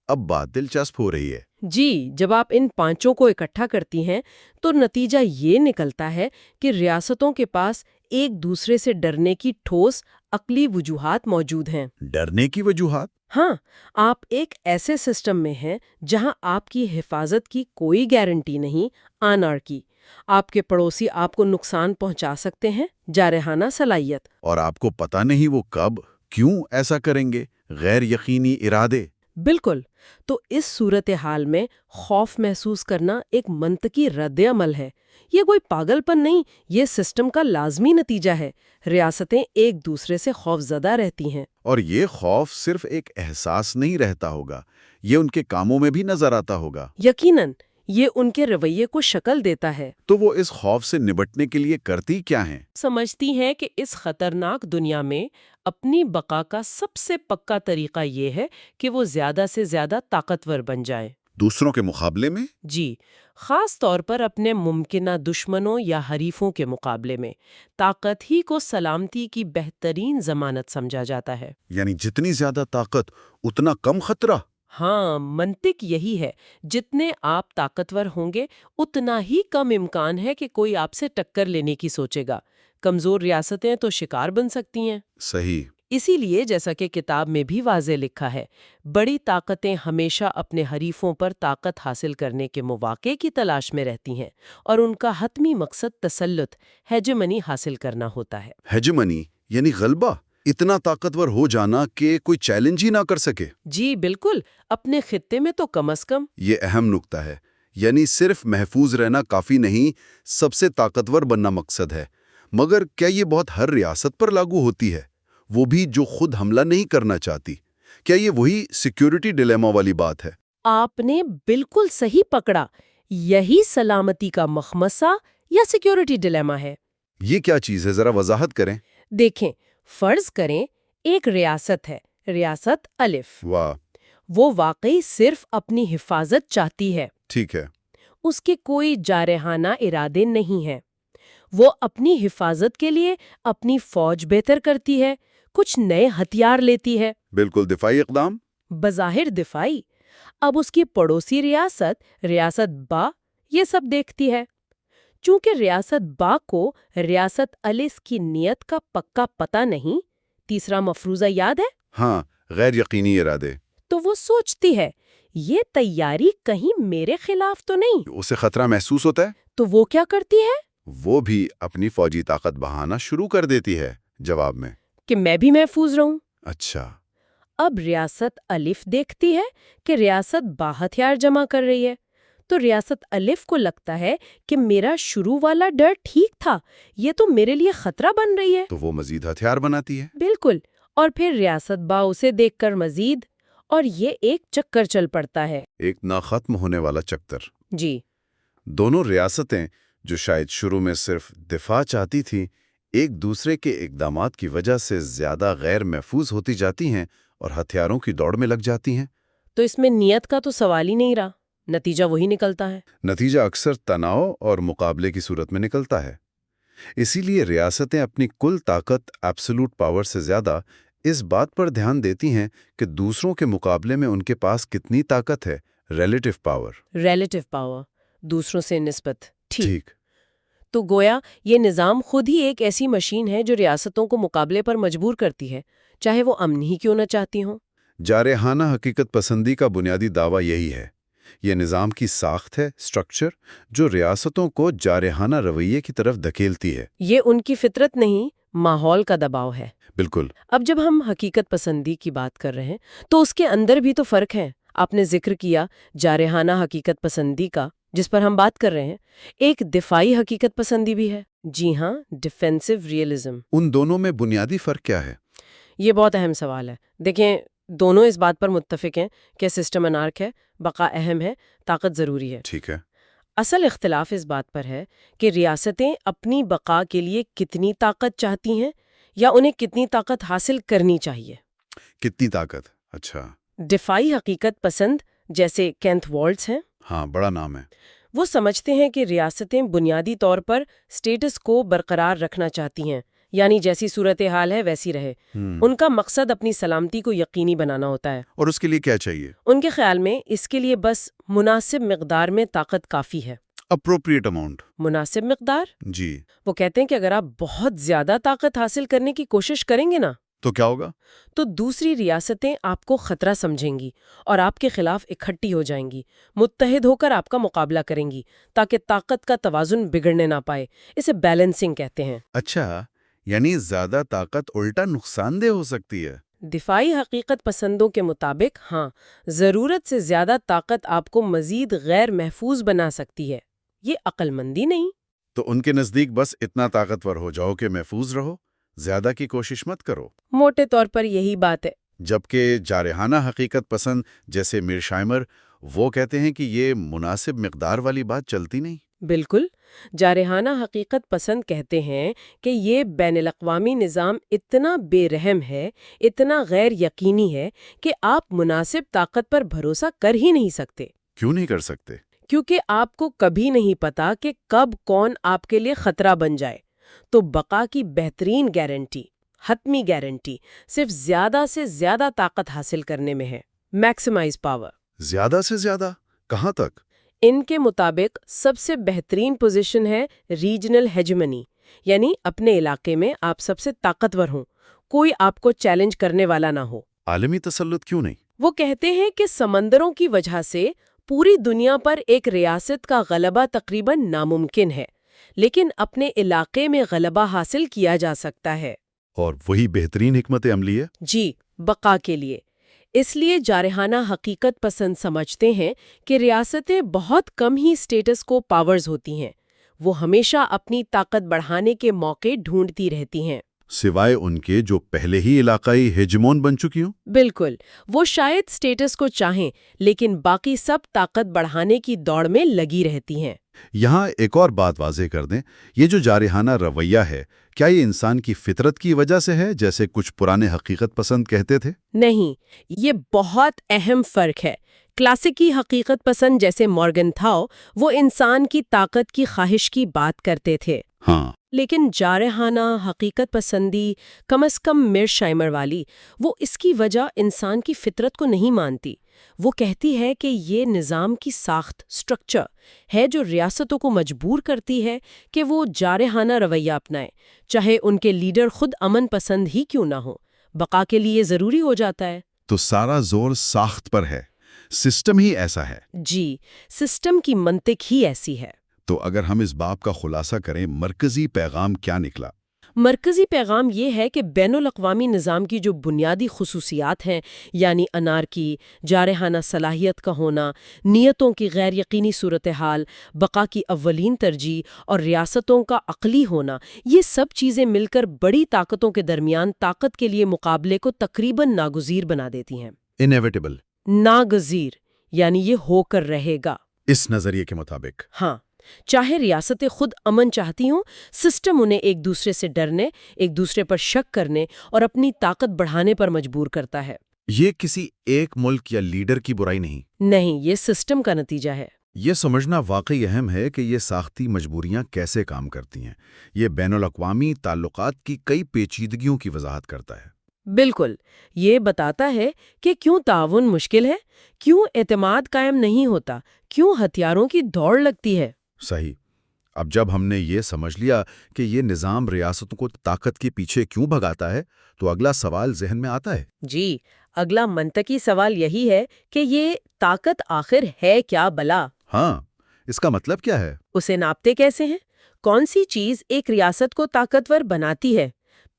اب بات دلچسپ ہو رہی ہے۔ جی، جب آپ ان پانچوں کو اکٹھا کرتی ہیں تو نتیجہ یہ نکلتا ہے کہ ریاستوں کے پاس ایک دوسرے سے ڈرنے کی ٹھوس عقلی وجوہات موجود ہیں۔ ڈرنے کی وجوہات؟ ہاں، آپ ایک ایسے سسٹم میں ہیں جہاں آپ کی حفاظت کی کوئی گارنٹی نہیں، آنار کی۔ آپ کے پڑوسی آپ کو نقصان پہنچا سکتے ہیں، جارحانہ صلاحیت۔ اور آپ کو پتہ نہیں وہ کب، کیوں ایسا کریں گے، غیر یقینی ارادے۔ بالکل، تو اس صورتحال میں خوف محسوس کرنا ایک منطقی رد عمل ہے۔ یہ کوئی پاگل پن نہیں، یہ سسٹم کا لازمی نتیجہ ہے۔ ریاستیں ایک دوسرے سے خوف زدہ رہتی ہیں۔ اور یہ خوف صرف ایک احساس نہیں رہتا ہوگا، یہ ان کے کاموں میں بھی نظر آتا ہوگا۔ یقیناً، یہ ان کے رویے کو شکل دیتا ہے۔ تو وہ اس خوف سے نمٹنے کے لیے کرتی کیا ہیں؟ سمجھتی ہیں کہ اس خطرناک دنیا میں اپنی بقا کا سب سے پکا طریقہ یہ ہے کہ وہ زیادہ سے زیادہ طاقتور بن جائیں۔ دوسروں کے مقابلے میں؟ جی، خاص طور پر اپنے ممکنہ دشمنوں یا حریفوں کے مقابلے میں۔ طاقت ہی کو سلامتی کی بہترین ضمانت سمجھا جاتا ہے۔ یعنی جتنی زیادہ طاقت اتنا کم خطرہ؟ ہاں، منطق یہی ہے۔ جتنے آپ طاقتور ہوں گے اتنا ہی کم امکان ہے کہ کوئی آپ سے ٹکر لینے کی سوچے گا۔ کمزور ریاستیں تو شکار بن سکتی ہیں۔ صحیح۔ اسی لیے جیسا کہ کتاب میں بھی واضح لکھا ہے، بڑی طاقتیں ہمیشہ اپنے حریفوں پر طاقت حاصل کرنے کے مواقع کی تلاش میں رہتی ہیں، اور ان کا حتمی مقصد تسلط، ہیجمنی حاصل کرنا ہوتا ہے۔ ہیجمنی یعنی غلبہ، اتنا طاقتور ہو جانا کہ کوئی چیلنج ہی نہ کر سکے۔ جی بالکل، اپنے خطے میں تو کم از کم۔ یہ اہم نکتہ ہے، یعنی صرف محفوظ رہنا کافی نہیں، سب سے طاقتور بننا مقصد ہے۔ مگر کیا یہ بہت ہر ریاست پر لاگو ہوتی ہے؟ وہ بھی جو خود حملہ نہیں کرنا چاہتی؟ کیا یہ وہی سیکیورٹی ڈیلیما والی بات ہے؟ آپ نے بالکل صحیح پکڑا، یہی سلامتی کا مخمصہ یا سیکیورٹی ڈیلیما ہے۔ یہ کیا چیز ہے، ذرا وضاحت کریں۔ دیکھیں، فرض کریں ایک ریاست ہے، ریاست الف۔ واہ! وہ واقعی صرف اپنی حفاظت چاہتی ہے، ٹھیک ہے۔ اس کے کوئی جارحانہ ارادے نہیں ہیں۔ وہ اپنی حفاظت کے لیے اپنی فوج بہتر کرتی ہے، کچھ نئے ہتھیار لیتی ہے، بالکل دفاعی اقدام۔ بظاہر دفاعی۔ اب اس کی پڑوسی ریاست، ریاست با، یہ سب دیکھتی ہے۔ چونکہ ریاست با کو ریاست الف کی نیت کا پکا پتہ نہیں، تیسرا مفروضہ یاد ہے؟ ہاں، غیر یقینی ارادے۔ تو وہ سوچتی ہے، یہ تیاری کہیں میرے خلاف تو نہیں؟ اسے خطرہ محسوس ہوتا ہے؟ تو وہ کیا کرتی ہے؟ وہ بھی اپنی فوجی طاقت بڑھانا شروع کر دیتی ہے جواب میں۔ کہ میں بھی محفوظ رہوں۔ اچھا۔ اب ریاست الف دیکھتی ہے کہ ریاست با ہتھیار جمع کر رہی ہے، تو ریاست الف کو لگتا ہے کہ میرا شروع والا ڈر ٹھیک تھا، یہ تو میرے لیے خطرہ بن رہی ہے۔ تو وہ مزید ہتھیار بناتی ہے۔ بالکل، اور پھر ریاست با اسے دیکھ کر مزید، اور یہ ایک چکر چل پڑتا ہے۔ ایک نہ ختم ہونے والا چکر۔ جی، دونوں ریاستیں جو شاید شروع میں صرف دفاع چاہتی تھیں، ایک دوسرے کے اقدامات کی وجہ سے زیادہ غیر محفوظ ہوتی جاتی ہیں اور ہتھیاروں کی دوڑ میں لگ جاتی ہیں۔ تو اس میں نیت کا تو سوال ہی نہیں رہا، نتیجہ وہی نکلتا ہے۔ نتیجہ اکثر تناؤ اور مقابلے کی صورت میں نکلتا ہے۔ اسی لیے ریاستیں اپنی کل طاقت ایبسولوٹ پاور سے زیادہ اس بات پر دھیان دیتی ہیں کہ دوسروں کے مقابلے میں ان کے پاس کتنی طاقت ہے، ریلیٹو پاور۔ ریلیٹو پاور، دوسروں سے نسبت۔ ٹھیک۔ تو گویا یہ نظام خود ہی ایک ایسی مشین ہے جو ریاستوں کو مقابلے پر مجبور کرتی ہے، چاہے وہ امن ہی کیوں نہ چاہتی ہوں۔ جارحانہ حقیقت پسندی کا بنیادی دعویٰ یہی ہے۔ یہ نظام کی ساخت ہے، سٹرکچر، جو ریاستوں کو جارحانہ رویے کی طرف دھکیلتی ہے۔ یہ ان کی فطرت نہیں ماحول کا دباؤ ہے۔ بالکل۔ اب جب ہم حقیقت پسندی کی بات کر رہے ہیں تو اس کے اندر بھی تو فرق ہے۔ آپ نے ذکر کیا جارحانہ حقیقت پسندی کا، جس پر ہم بات کر رہے ہیں۔ ایک دفاعی حقیقت پسندی بھی ہے۔ جی ہاں، ڈیفینسو ریئلزم۔ ان دونوں میں بنیادی فرق کیا ہے؟ یہ بہت اہم سوال ہے۔ دیکھیں، دونوں اس بات پر متفق ہیں کہ سسٹم انارک ہے، بقا اہم ہے، طاقت ضروری ہے۔ ٹھیک ہے۔ اصل اختلاف اس بات پر ہے کہ ریاستیں اپنی بقا کے لیے کتنی طاقت چاہتی ہیں یا انہیں کتنی طاقت حاصل کرنی چاہیے۔ کتنی طاقت؟ اچھا۔ دفاعی حقیقت پسند جیسے کینتھ والٹز ہیں، ہاں، بڑا نام ہے۔ وہ سمجھتے ہیں کہ ریاستیں بنیادی طور پر سٹیٹس کو برقرار رکھنا چاہتی ہیں، یعنی جیسی صورتحال ہے ویسی رہے۔ ان کا مقصد اپنی سلامتی کو یقینی بنانا ہوتا ہے۔ اور اس کے لیے کیا چاہیے؟ ان کے خیال میں اس کے لیے بس مناسب مقدار میں طاقت کافی ہے۔ Appropriate amount. مناسب مقدار؟ جی۔ وہ کہتے ہیں کہ اگر آپ بہت زیادہ طاقت حاصل کرنے کی کوشش کریں گے نا، تو کیا ہوگا؟ تو دوسری ریاستیں آپ کو خطرہ سمجھیں گی اور آپ کے خلاف اکٹھی ہو جائیں گی، متحد ہو کر آپ کا مقابلہ کریں گی تاکہ طاقت کا توازن بگڑنے نہ پائے۔ اسے بیلنسنگ کہتے ہیں۔ اچھا، یعنی زیادہ طاقت الٹا نقصان دہ ہو سکتی ہے۔ دفاعی حقیقت پسندوں کے مطابق ہاں، ضرورت سے زیادہ طاقت آپ کو مزید غیر محفوظ بنا سکتی ہے۔ یہ عقل مندی نہیں۔ تو ان کے نزدیک بس اتنا طاقتور ہو جاؤ کہ محفوظ رہو، زیادہ کی کوشش مت کرو۔ موٹے طور پر یہی بات ہے۔ جبکہ جارحانہ حقیقت پسند جیسے میرشائمر وہ کہتے ہیں کہ یہ مناسب مقدار والی بات چلتی نہیں۔ بالکل، جارحانہ حقیقت پسند کہتے ہیں کہ یہ بین الاقوامی نظام اتنا بے رحم ہے، اتنا غیر یقینی ہے کہ آپ مناسب طاقت پر بھروسہ کر ہی نہیں سکتے۔ کیوں نہیں کر سکتے؟ کیونکہ آپ کو کبھی نہیں پتا کہ کب کون آپ کے لیے خطرہ بن جائے۔ تو بقا کی بہترین گارنٹی، حتمی گارنٹی، صرف زیادہ سے زیادہ طاقت حاصل کرنے میں ہے۔ Maximise power. زیادہ سے زیادہ؟ کہاں تک؟ ان کے مطابق سب سے بہترین پوزیشن ہے ریجنل ہیجمنی، یعنی اپنے علاقے میں آپ سب سے طاقتور ہوں، کوئی آپ کو چیلنج کرنے والا نہ ہو۔ عالمی تسلط کیوں نہیں؟ وہ کہتے ہیں کہ سمندروں کی وجہ سے پوری دنیا پر ایک ریاست کا غلبہ تقریباً ناممکن ہے، لیکن اپنے علاقے میں غلبہ حاصل کیا جا سکتا ہے۔ اور وہی بہترین حکمت عملی ہے؟ جی، بقا کے لیے۔ اس لیے جارحانہ حقیقت پسند سمجھتے ہیں کہ ریاستیں بہت کم ہی سٹیٹس کو پاورز ہوتی ہیں، وہ ہمیشہ اپنی طاقت بڑھانے کے موقع ڈھونڈتی رہتی ہیں، سوائے ان کے جو پہلے ہی علاقائی ہیجمون بن چکی ہوں۔ بالکل، وہ شاید سٹیٹس کو چاہیں لیکن باقی سب طاقت بڑھانے کی دوڑ میں لگی رہتی ہیں۔ یہاں ایک اور بات واضح کر دیں، یہ جو جارحانہ رویہ ہے، کیا یہ انسان کی فطرت کی وجہ سے ہے جیسے کچھ پرانے حقیقت پسند کہتے تھے؟ نہیں، یہ بہت اہم فرق ہے۔ کلاسیکی حقیقت پسند جیسے مورگن تھاؤ وہ انسان کی طاقت کی خواہش کی بات کرتے تھے، ہاں، لیکن جارحانہ حقیقت پسندی، کم از کم میرشائمر والی، وہ اس کی وجہ انسان کی فطرت کو نہیں مانتی۔ وہ کہتی ہے کہ یہ نظام کی ساخت، سٹرکچر ہے جو ریاستوں کو مجبور کرتی ہے کہ وہ جارحانہ رویہ اپنائیں، چاہے ان کے لیڈر خود امن پسند ہی کیوں نہ ہو۔ بقا کے لیے ضروری ہو جاتا ہے۔ تو سارا زور ساخت پر ہے، سسٹم ہی ایسا ہے۔ جی، سسٹم کی منطق ہی ایسی ہے۔ تو اگر ہم اس باب کا خلاصہ کریں، مرکزی پیغام کیا نکلا؟ مرکزی پیغام یہ ہے کہ بین الاقوامی نظام کی جو بنیادی خصوصیات ہیں، یعنی انارکی، جارحانہ صلاحیت کا ہونا، نیتوں کی غیر یقینی صورتحال، بقا کی اولین ترجیح اور ریاستوں کا عقلی ہونا، یہ سب چیزیں مل کر بڑی طاقتوں کے درمیان طاقت کے لیے مقابلے کو تقریباً ناگزیر بنا دیتی ہیں۔ انیویٹیبل۔ ناگزیر، یعنی یہ ہو کر رہے گا۔ اس نظریے کے مطابق ہاں، چاہے ریاستیں خود امن چاہتی ہوں، سسٹم انہیں ایک دوسرے سے ڈرنے، ایک دوسرے پر شک کرنے اور اپنی طاقت بڑھانے پر مجبور کرتا ہے۔ یہ کسی ایک ملک یا لیڈر کی برائی نہیں، یہ سسٹم کا نتیجہ ہے۔ یہ سمجھنا واقعی اہم ہے کہ یہ ساختی مجبوریاں کیسے کام کرتی ہیں۔ یہ بین الاقوامی تعلقات کی کئی پیچیدگیوں کی وضاحت کرتا ہے۔ بالکل، یہ بتاتا ہے کہ کیوں تعاون مشکل ہے، کیوں اعتماد قائم نہیں ہوتا، کیوں ہتھیاروں کی دوڑ لگتی ہے۔ صحیح۔ اب جب ہم نے یہ سمجھ لیا کہ یہ نظام ریاستوں کو طاقت کے پیچھے کیوں بھگاتا ہے، تو اگلا سوال ذہن میں آتا ہے۔ جی، اگلا منطقی سوال یہی ہے کہ یہ طاقت آخر ہے کیا بلا؟ ہاں، اس کا مطلب کیا ہے؟ اسے ناپتے کیسے ہیں؟ کون سی چیز ایک ریاست کو طاقتور بناتی ہے؟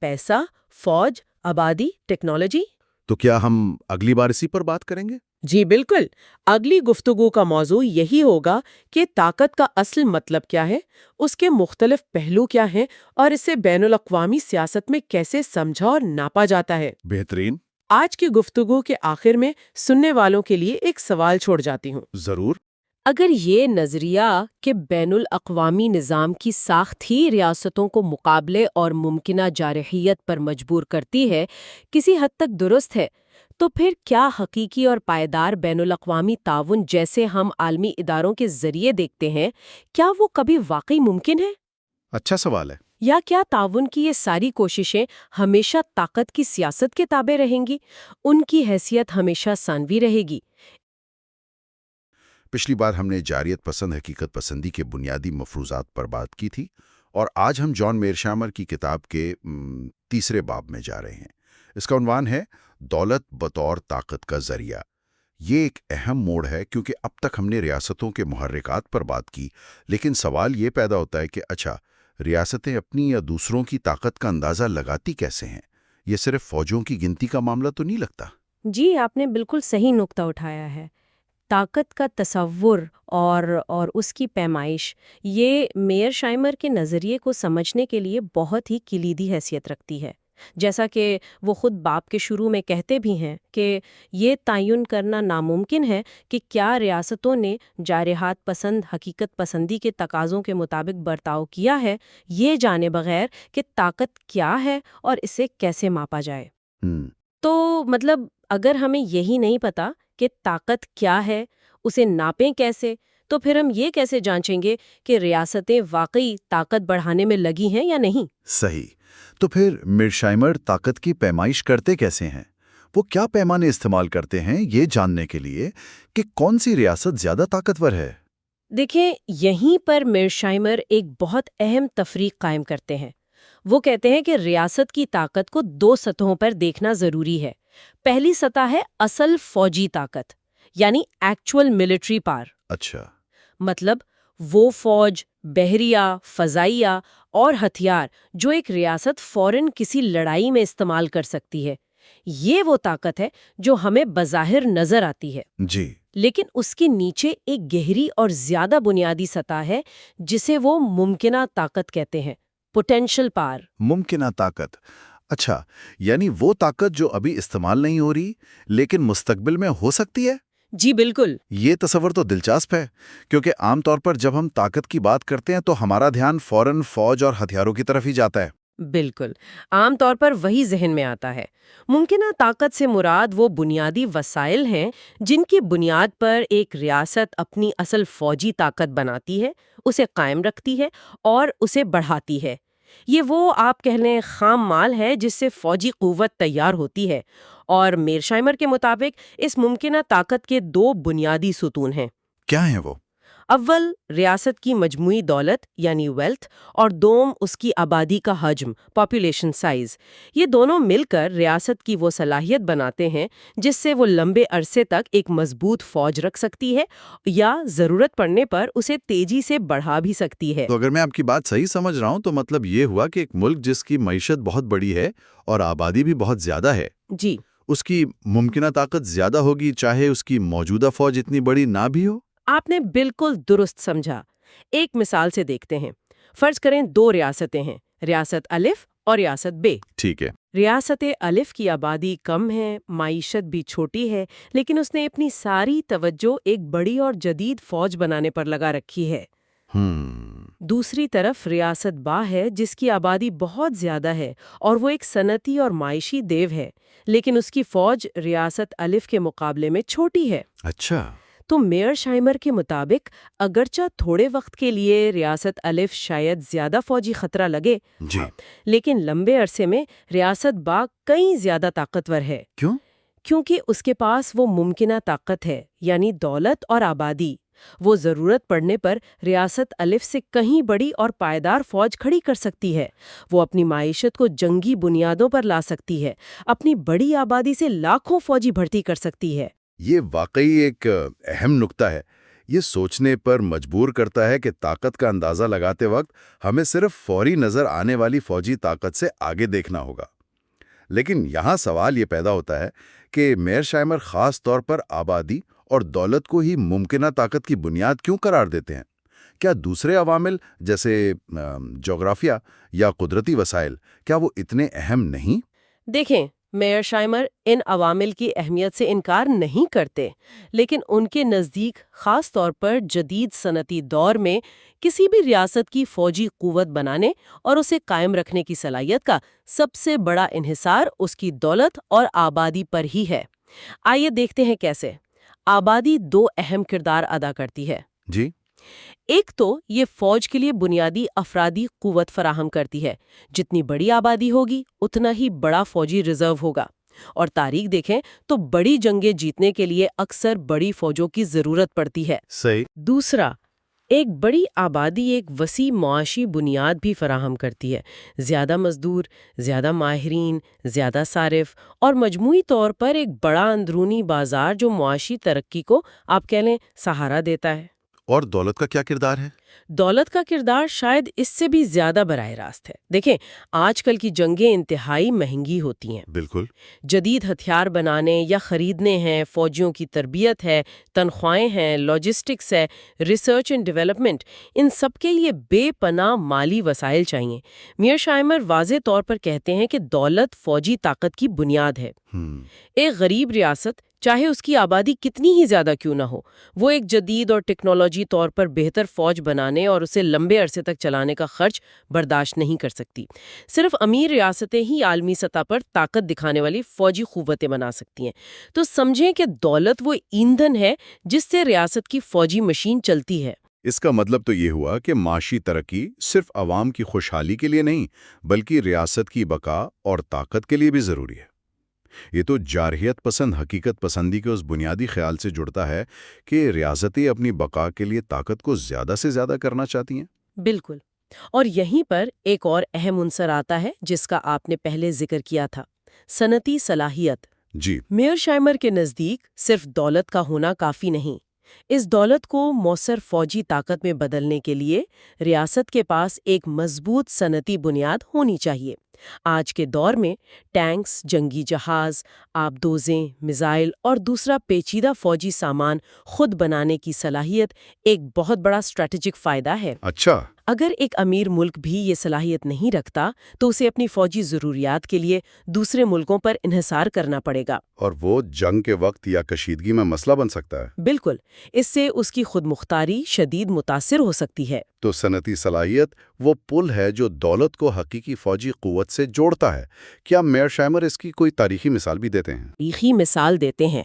پیسہ، فوج، آبادی، ٹیکنالوجی؟ تو کیا ہم اگلی بار اسی پر بات کریں گے؟ جی بالکل، اگلی گفتگو کا موضوع یہی ہوگا کہ طاقت کا اصل مطلب کیا ہے، اس کے مختلف پہلو کیا ہیں اور اسے بین الاقوامی سیاست میں کیسے سمجھا اور ناپا جاتا ہے۔ بہترین۔ آج کی گفتگو کے آخر میں سننے والوں کے لیے ایک سوال چھوڑ جاتی ہوں۔ ضرور۔ اگر یہ نظریہ کہ بین الاقوامی نظام کی ساخت ہی ریاستوں کو مقابلے اور ممکنہ جارحیت پر مجبور کرتی ہے، کسی حد تک درست ہے، تو پھر کیا حقیقی اور پائیدار بین الاقوامی تعاون جیسے ہم عالمی اداروں کے ذریعے دیکھتے ہیں، کیا وہ کبھی واقعی ممکن ہے؟ اچھا سوال ہے۔ یا کیا تعاون کی یہ ساری کوششیں ہمیشہ طاقت کی سیاست کے تابع رہیں گی، ان کی حیثیت ہمیشہ ثانوی رہے گی؟ پچھلی بار ہم نے جاریت پسند حقیقت پسندی کے بنیادی مفروضات پر بات کی تھی، اور آج ہم جان میرشائمر کی کتاب کے تیسرے باب میں جا رہے ہیں۔ اس کا عنوان ہے دولت بطور طاقت کا ذریعہ۔ یہ ایک اہم موڑ ہے کیونکہ اب تک ہم نے ریاستوں کے محرکات پر بات کی، لیکن سوال یہ پیدا ہوتا ہے کہ اچھا، ریاستیں اپنی یا دوسروں کی طاقت کا اندازہ لگاتی کیسے ہیں؟ یہ صرف فوجوں کی گنتی کا معاملہ تو نہیں لگتا؟ جی، آپ نے بالکل صحیح نقطہ اٹھایا ہے۔ طاقت کا تصور اور اس کی پیمائش، یہ میرشائمر کے نظریے کو سمجھنے کے لیے بہت ہی کلیدی حیثیت رکھتی ہے۔ جیسا کہ وہ خود باب کے شروع میں کہتے بھی ہیں کہ یہ تعین کرنا ناممکن ہے کہ کیا ریاستوں نے جارحیت پسند حقیقت پسندی کے تقاضوں کے مطابق برتاؤ کیا ہے، یہ جانے بغیر کہ طاقت کیا ہے اور اسے کیسے ماپا جائے۔ تو مطلب اگر ہمیں یہی نہیں پتا کہ طاقت کیا ہے، اسے ناپیں کیسے، تو پھر ہم یہ کیسے جانچیں گے کہ ریاستیں واقعی طاقت بڑھانے میں لگی ہیں یا نہیں؟ صحیح۔ تو پھر میرشائمر طاقت کی پیمائش کرتے کیسے ہیں؟ وہ کیا پیمانے استعمال کرتے ہیں یہ جاننے کے لیے کہ کون سی ریاست زیادہ طاقتور ہے؟ دیکھیں، یہیں پر میرشائمر ایک بہت اہم تفریق قائم کرتے ہیں۔ وہ کہتے ہیں کہ ریاست کی طاقت کو دو سطحوں پر دیکھنا ضروری ہے۔ پہلی سطح ہے اصل فوجی طاقت، یعنی ایکچول ملٹری پاور۔ اچھا۔ مطلب وہ فوج، بحریہ، فضائیہ اور ہتھیار جو ایک ریاست فوراً کسی لڑائی میں استعمال کر سکتی ہے۔ یہ وہ طاقت ہے جو ہمیں بظاہر نظر آتی ہے۔ جی۔ لیکن اس کے نیچے ایک گہری اور زیادہ بنیادی سطح ہے جسے وہ ممکنہ طاقت کہتے ہیں، پوٹینشل پاور۔ ممکنہ طاقت۔ اچھا، یعنی وہ طاقت جو ابھی استعمال نہیں ہو رہی لیکن مستقبل میں ہو سکتی ہے؟ جی بالکل۔ یہ تصور تو دلچسپ ہے، کیونکہ عام طور پر جب ہم طاقت کی بات کرتے ہیں تو ہمارا دھیان فوراً فوج اور ہتھیاروں کی طرف ہی جاتا ہے۔ بالکل، عام طور پر وہی ذہن میں آتا ہے۔ ممکنہ طاقت سے مراد وہ بنیادی وسائل ہیں جن کی بنیاد پر ایک ریاست اپنی اصل فوجی طاقت بناتی ہے، اسے قائم رکھتی ہے اور اسے بڑھاتی ہے۔ یہ وہ آپ کہہ لیں خام مال ہے جس سے فوجی قوت تیار ہوتی ہے، اور میرشائمر کے مطابق اس ممکنہ طاقت کے دو بنیادی ستون ہیں۔ کیا ہیں وہ؟ اول ریاست کی مجموعی دولت یعنی ویلتھ، اور دوم اس کی آبادی کا حجم پاپولیشن سائز۔ یہ دونوں مل کر ریاست کی وہ صلاحیت بناتے ہیں جس سے وہ لمبے عرصے تک ایک مضبوط فوج رکھ سکتی ہے یا ضرورت پڑنے پر اسے تیزی سے بڑھا بھی سکتی ہے۔ تو اگر میں آپ کی بات صحیح سمجھ رہا ہوں تو مطلب یہ ہوا کہ ایک ملک جس کی معیشت بہت بڑی ہے اور آبادی بھی بہت زیادہ ہے، جی، اس کی ممکنہ طاقت زیادہ ہوگی چاہے اس کی موجودہ فوج اتنی بڑی نہ بھی ہو؟ آپ نے بالکل درست سمجھا۔ ایک مثال سے دیکھتے ہیں۔ فرض کریں دو ریاستیں ہیں، ریاست الف اور ریاست بے۔ ٹھیک ہے۔ ریاست الف کی آبادی کم ہے، معیشت بھی چھوٹی ہے، لیکن اس نے اپنی ساری توجہ ایک بڑی اور جدید فوج بنانے پر لگا رکھی ہے۔ دوسری طرف ریاست با ہے جس کی آبادی بہت زیادہ ہے اور وہ ایک صنعتی اور معاشی دیو ہے، لیکن اس کی فوج ریاست الف کے مقابلے میں چھوٹی ہے۔ اچھا۔ تو میرشائمر کے مطابق اگرچہ تھوڑے وقت کے لیے ریاست الف شاید زیادہ فوجی خطرہ لگے، جی، لیکن لمبے عرصے میں ریاست با کئی زیادہ طاقتور ہے۔ کیوں؟ کیونکہ اس کے پاس وہ ممکنہ طاقت ہے، یعنی دولت اور آبادی۔ وہ ضرورت پڑنے پر ریاست الف سے کہیں بڑی اور پائیدار فوج کھڑی کر سکتی ہے۔ وہ اپنی معیشت کو جنگی بنیادوں پر لا سکتی ہے، اپنی بڑی آبادی سے لاکھوں فوجی بھرتی کر سکتی ہے۔ یہ واقعی ایک اہم نقطہ ہے۔ یہ سوچنے پر مجبور کرتا ہے کہ طاقت کا اندازہ لگاتے وقت ہمیں صرف فوری نظر آنے والی فوجی طاقت سے آگے دیکھنا ہوگا۔ لیکن یہاں سوال یہ پیدا ہوتا ہے کہ میئرشائمر خاص طور پر آبادی اور دولت کو ہی ممکنہ طاقت کی بنیاد کیوں قرار دیتے ہیں؟ کیا دوسرے عوامل جیسے جغرافیہ یا قدرتی وسائل کیا وہ اتنے اہم نہیں؟ دیکھیں، میئرشائمر ان عوامل کی اہمیت سے انکار نہیں کرتے، لیکن ان کے نزدیک خاص طور پر جدید صنعتی دور میں کسی بھی ریاست کی فوجی قوت بنانے اور اسے قائم رکھنے کی صلاحیت کا سب سے بڑا انحصار اس کی دولت اور آبادی پر ہی ہے۔ آئیے دیکھتے ہیں کیسے۔ آبادی دو اہم کردار ادا کرتی ہے۔ جی، ایک تو یہ فوج کے لیے بنیادی افرادی قوت فراہم کرتی ہے۔ جتنی بڑی آبادی ہوگی اتنا ہی بڑا فوجی ریزرو ہوگا، اور تاریخ دیکھیں تو بڑی جنگیں جیتنے کے لیے اکثر بڑی فوجوں کی ضرورت پڑتی ہے۔ صحیح۔ دوسرا، ایک بڑی آبادی ایک وسیع معاشی بنیاد بھی فراہم کرتی ہے۔ زیادہ مزدور، زیادہ ماہرین، زیادہ صارف اور مجموعی طور پر ایک بڑا اندرونی بازار جو معاشی ترقی کو آپ کہہ لیں سہارا دیتا ہے۔ اور دولت کا کیا کردار ہے؟ دولت کا کردار شاید اس سے بھی زیادہ براہ راست ہے۔ دیکھیں، آج کل کی جنگیں انتہائی مہنگی ہوتی ہیں۔ بالکل۔ جدید ہتھیار بنانے یا خریدنے ہیں، فوجیوں کی تربیت ہے، تنخواہیں ہیں، لاجسٹکس ہے، ریسرچ اینڈ ڈیولپمنٹ، ان سب کے لیے بے پناہ مالی وسائل چاہیے۔ میئرشائمر واضح طور پر کہتے ہیں کہ دولت فوجی طاقت کی بنیاد ہے۔ ایک غریب ریاست، چاہے اس کی آبادی کتنی ہی زیادہ کیوں نہ ہو، وہ ایک جدید اور ٹیکنالوجی طور پر بہتر فوج بنانے اور اسے لمبے عرصے تک چلانے کا خرچ برداشت نہیں کر سکتی۔ صرف امیر ریاستیں ہی عالمی سطح پر طاقت دکھانے والی فوجی قوتیں بنا سکتی ہیں۔ تو سمجھیں کہ دولت وہ ایندھن ہے جس سے ریاست کی فوجی مشین چلتی ہے۔ اس کا مطلب تو یہ ہوا کہ معاشی ترقی صرف عوام کی خوشحالی کے لیے نہیں بلکہ ریاست کی بقا اور طاقت کے لیے بھی ضروری ہے۔ یہ تو جارحیت پسند حقیقت پسندی کے اس بنیادی خیال سے جڑتا ہے کہ ریاستیں اپنی بقا کے لیے طاقت کو زیادہ سے زیادہ کرنا چاہتی ہیں۔ بالکل، اور یہیں پر ایک اور اہم عنصر آتا ہے جس کا آپ نے پہلے ذکر کیا تھا، صنعتی صلاحیت۔ جی، میئرشائمر کے نزدیک صرف دولت کا ہونا کافی نہیں۔ اس دولت کو مؤثر فوجی طاقت میں بدلنے کے لیے ریاست کے پاس ایک مضبوط صنعتی بنیاد ہونی چاہیے۔ آج کے دور میں ٹینکس، جنگی جہاز، آبدوزیں، میزائل اور دوسرا پیچیدہ فوجی سامان خود بنانے کی صلاحیت ایک بہت بڑا اسٹریٹجک فائدہ ہے۔ اچھا۔ اگر ایک امیر ملک بھی یہ صلاحیت نہیں رکھتا تو اسے اپنی فوجی ضروریات کے لیے دوسرے ملکوں پر انحصار کرنا پڑے گا، اور وہ جنگ کے وقت یا کشیدگی میں مسئلہ بن سکتا ہے۔ بالکل، اس سے اس کی خود مختاری شدید متاثر ہو سکتی ہے۔ تو صنعتی صلاحیت وہ پل ہے جو دولت کو حقیقی فوجی قوت سے جوڑتا ہے۔ کیا میئرشائمر اس کی کوئی تاریخی مثال بھی دیتے ہیں؟ تاریخی مثال دیتے ہیں۔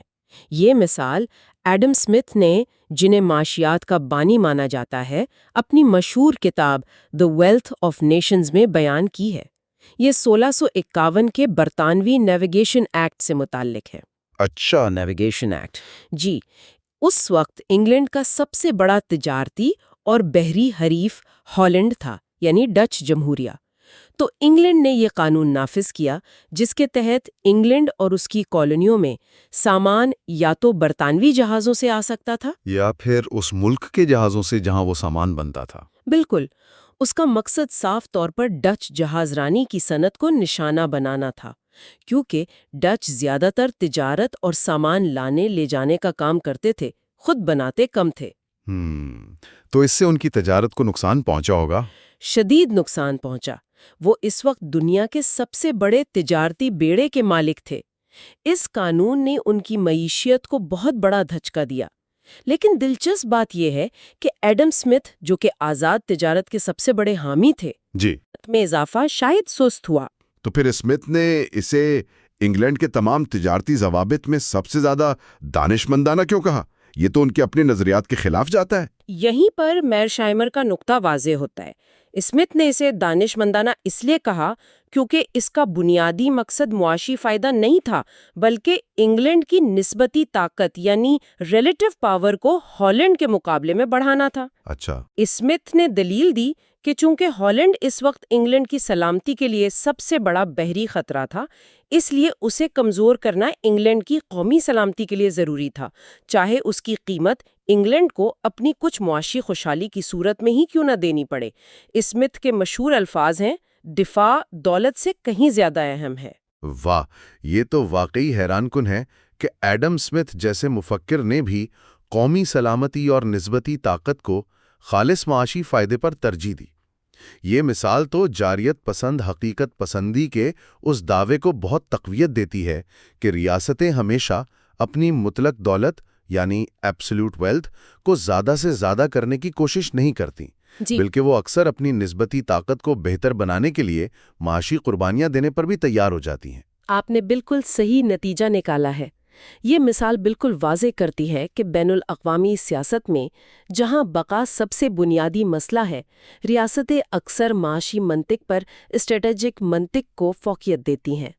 یہ مثال ایڈم سمتھ نے، جنہیں معاشیات کا بانی مانا جاتا ہے، اپنی مشہور کتاب دی ویلتھ آف نیشنز میں بیان کی ہے۔ یہ 1651 کے برطانوی نیویگیشن ایکٹ سے متعلق ہے۔ اچھا، نیویگیشن ایکٹ، جی، اس وقت انگلینڈ کا سب سے بڑا تجارتی اور بحری حریف ہالینڈ تھا، یعنی ڈچ جمہوریہ۔ تو انگلینڈ نے یہ قانون نافذ کیا جس کے تحت انگلینڈ اور اس کی کالونیوں میں سامان یا تو برطانوی جہازوں سے آ سکتا تھا یا پھر اس ملک کے جہازوں سے جہاں وہ سامان بنتا تھا۔ بالکل، اس کا مقصد صاف طور پر ڈچ جہاز رانی کی صنعت کو نشانہ بنانا تھا، کیونکہ ڈچ زیادہ تر تجارت اور سامان لانے لے جانے کا کام کرتے تھے، خود بناتے کم تھے۔ تو اس سے ان کی تجارت کو نقصان پہنچا ہوگا؟ شدید نقصان پہنچا۔ وہ اس وقت دنیا کے سب سے بڑے تجارتی بیڑے کے مالک تھے۔ اس قانون نے ان کی معیشت کو بہت بڑا دھچکا دیا۔ لیکن دلچسپ بات یہ ہے کہ ایڈم سمتھ، جو کہ آزاد تجارت کے سب سے بڑے حامی تھے، جی، میں اضافہ شاید سست ہوا۔ تو پھر اسمتھ نے اسے انگلینڈ کے تمام تجارتی ضوابط میں سب سے زیادہ دانش مندانہ کیوں کہا؟ یہ تو ان کے اپنے نظریات کے خلاف جاتا ہے۔ یہیں پر میئرشائمر کا نقطہ واضح ہوتا ہے۔ اسمتھ نے اسے دانش مندانہ اس لیے کہا کیونکہ اس کا بنیادی مقصد معاشی فائدہ نہیں تھا، بلکہ انگلینڈ کی نسبتی طاقت یعنی ریلیٹو پاور کو ہالینڈ کے مقابلے میں بڑھانا تھا۔ اچھا۔ اسمتھ نے دلیل دی کہ چونکہ ہالینڈ اس وقت انگلینڈ کی سلامتی کے لیے سب سے بڑا بحری خطرہ تھا، اس لیے اسے کمزور کرنا انگلینڈ کی قومی سلامتی کے لیے ضروری تھا، چاہے اس کی قیمت انگلینڈ کو اپنی کچھ معاشی خوشحالی کی صورت میں ہی کیوں نہ دینی پڑے۔ اسمتھ کے مشہور الفاظ ہیں، دفاع دولت سے کہیں زیادہ اہم ہے۔ واہ، یہ تو واقعی حیران کن ہے کہ ایڈم اسمتھ جیسے مفکر نے بھی قومی سلامتی اور نسبتی طاقت کو خالص معاشی فائدے پر ترجیح دی۔ یہ مثال تو جاریت پسند حقیقت پسندی کے اس دعوے کو بہت تقویت دیتی ہے کہ ریاستیں ہمیشہ اپنی مطلق دولت یعنی ایبسولوٹ ویلتھ کو زیادہ سے زیادہ کرنے کی کوشش نہیں کرتی، بلکہ وہ اکثر اپنی نسبتی طاقت کو بہتر بنانے کے لیے معاشی قربانیاں دینے پر بھی تیار ہو جاتی ہیں۔ آپ نے بالکل صحیح نتیجہ نکالا ہے۔ یہ مثال بالکل واضح کرتی ہے کہ بین الاقوامی سیاست میں جہاں بقا سب سے بنیادی مسئلہ ہے، ریاستیں اکثر معاشی منطق پر اسٹریٹجک منطق کو فوقیت دیتی ہیں۔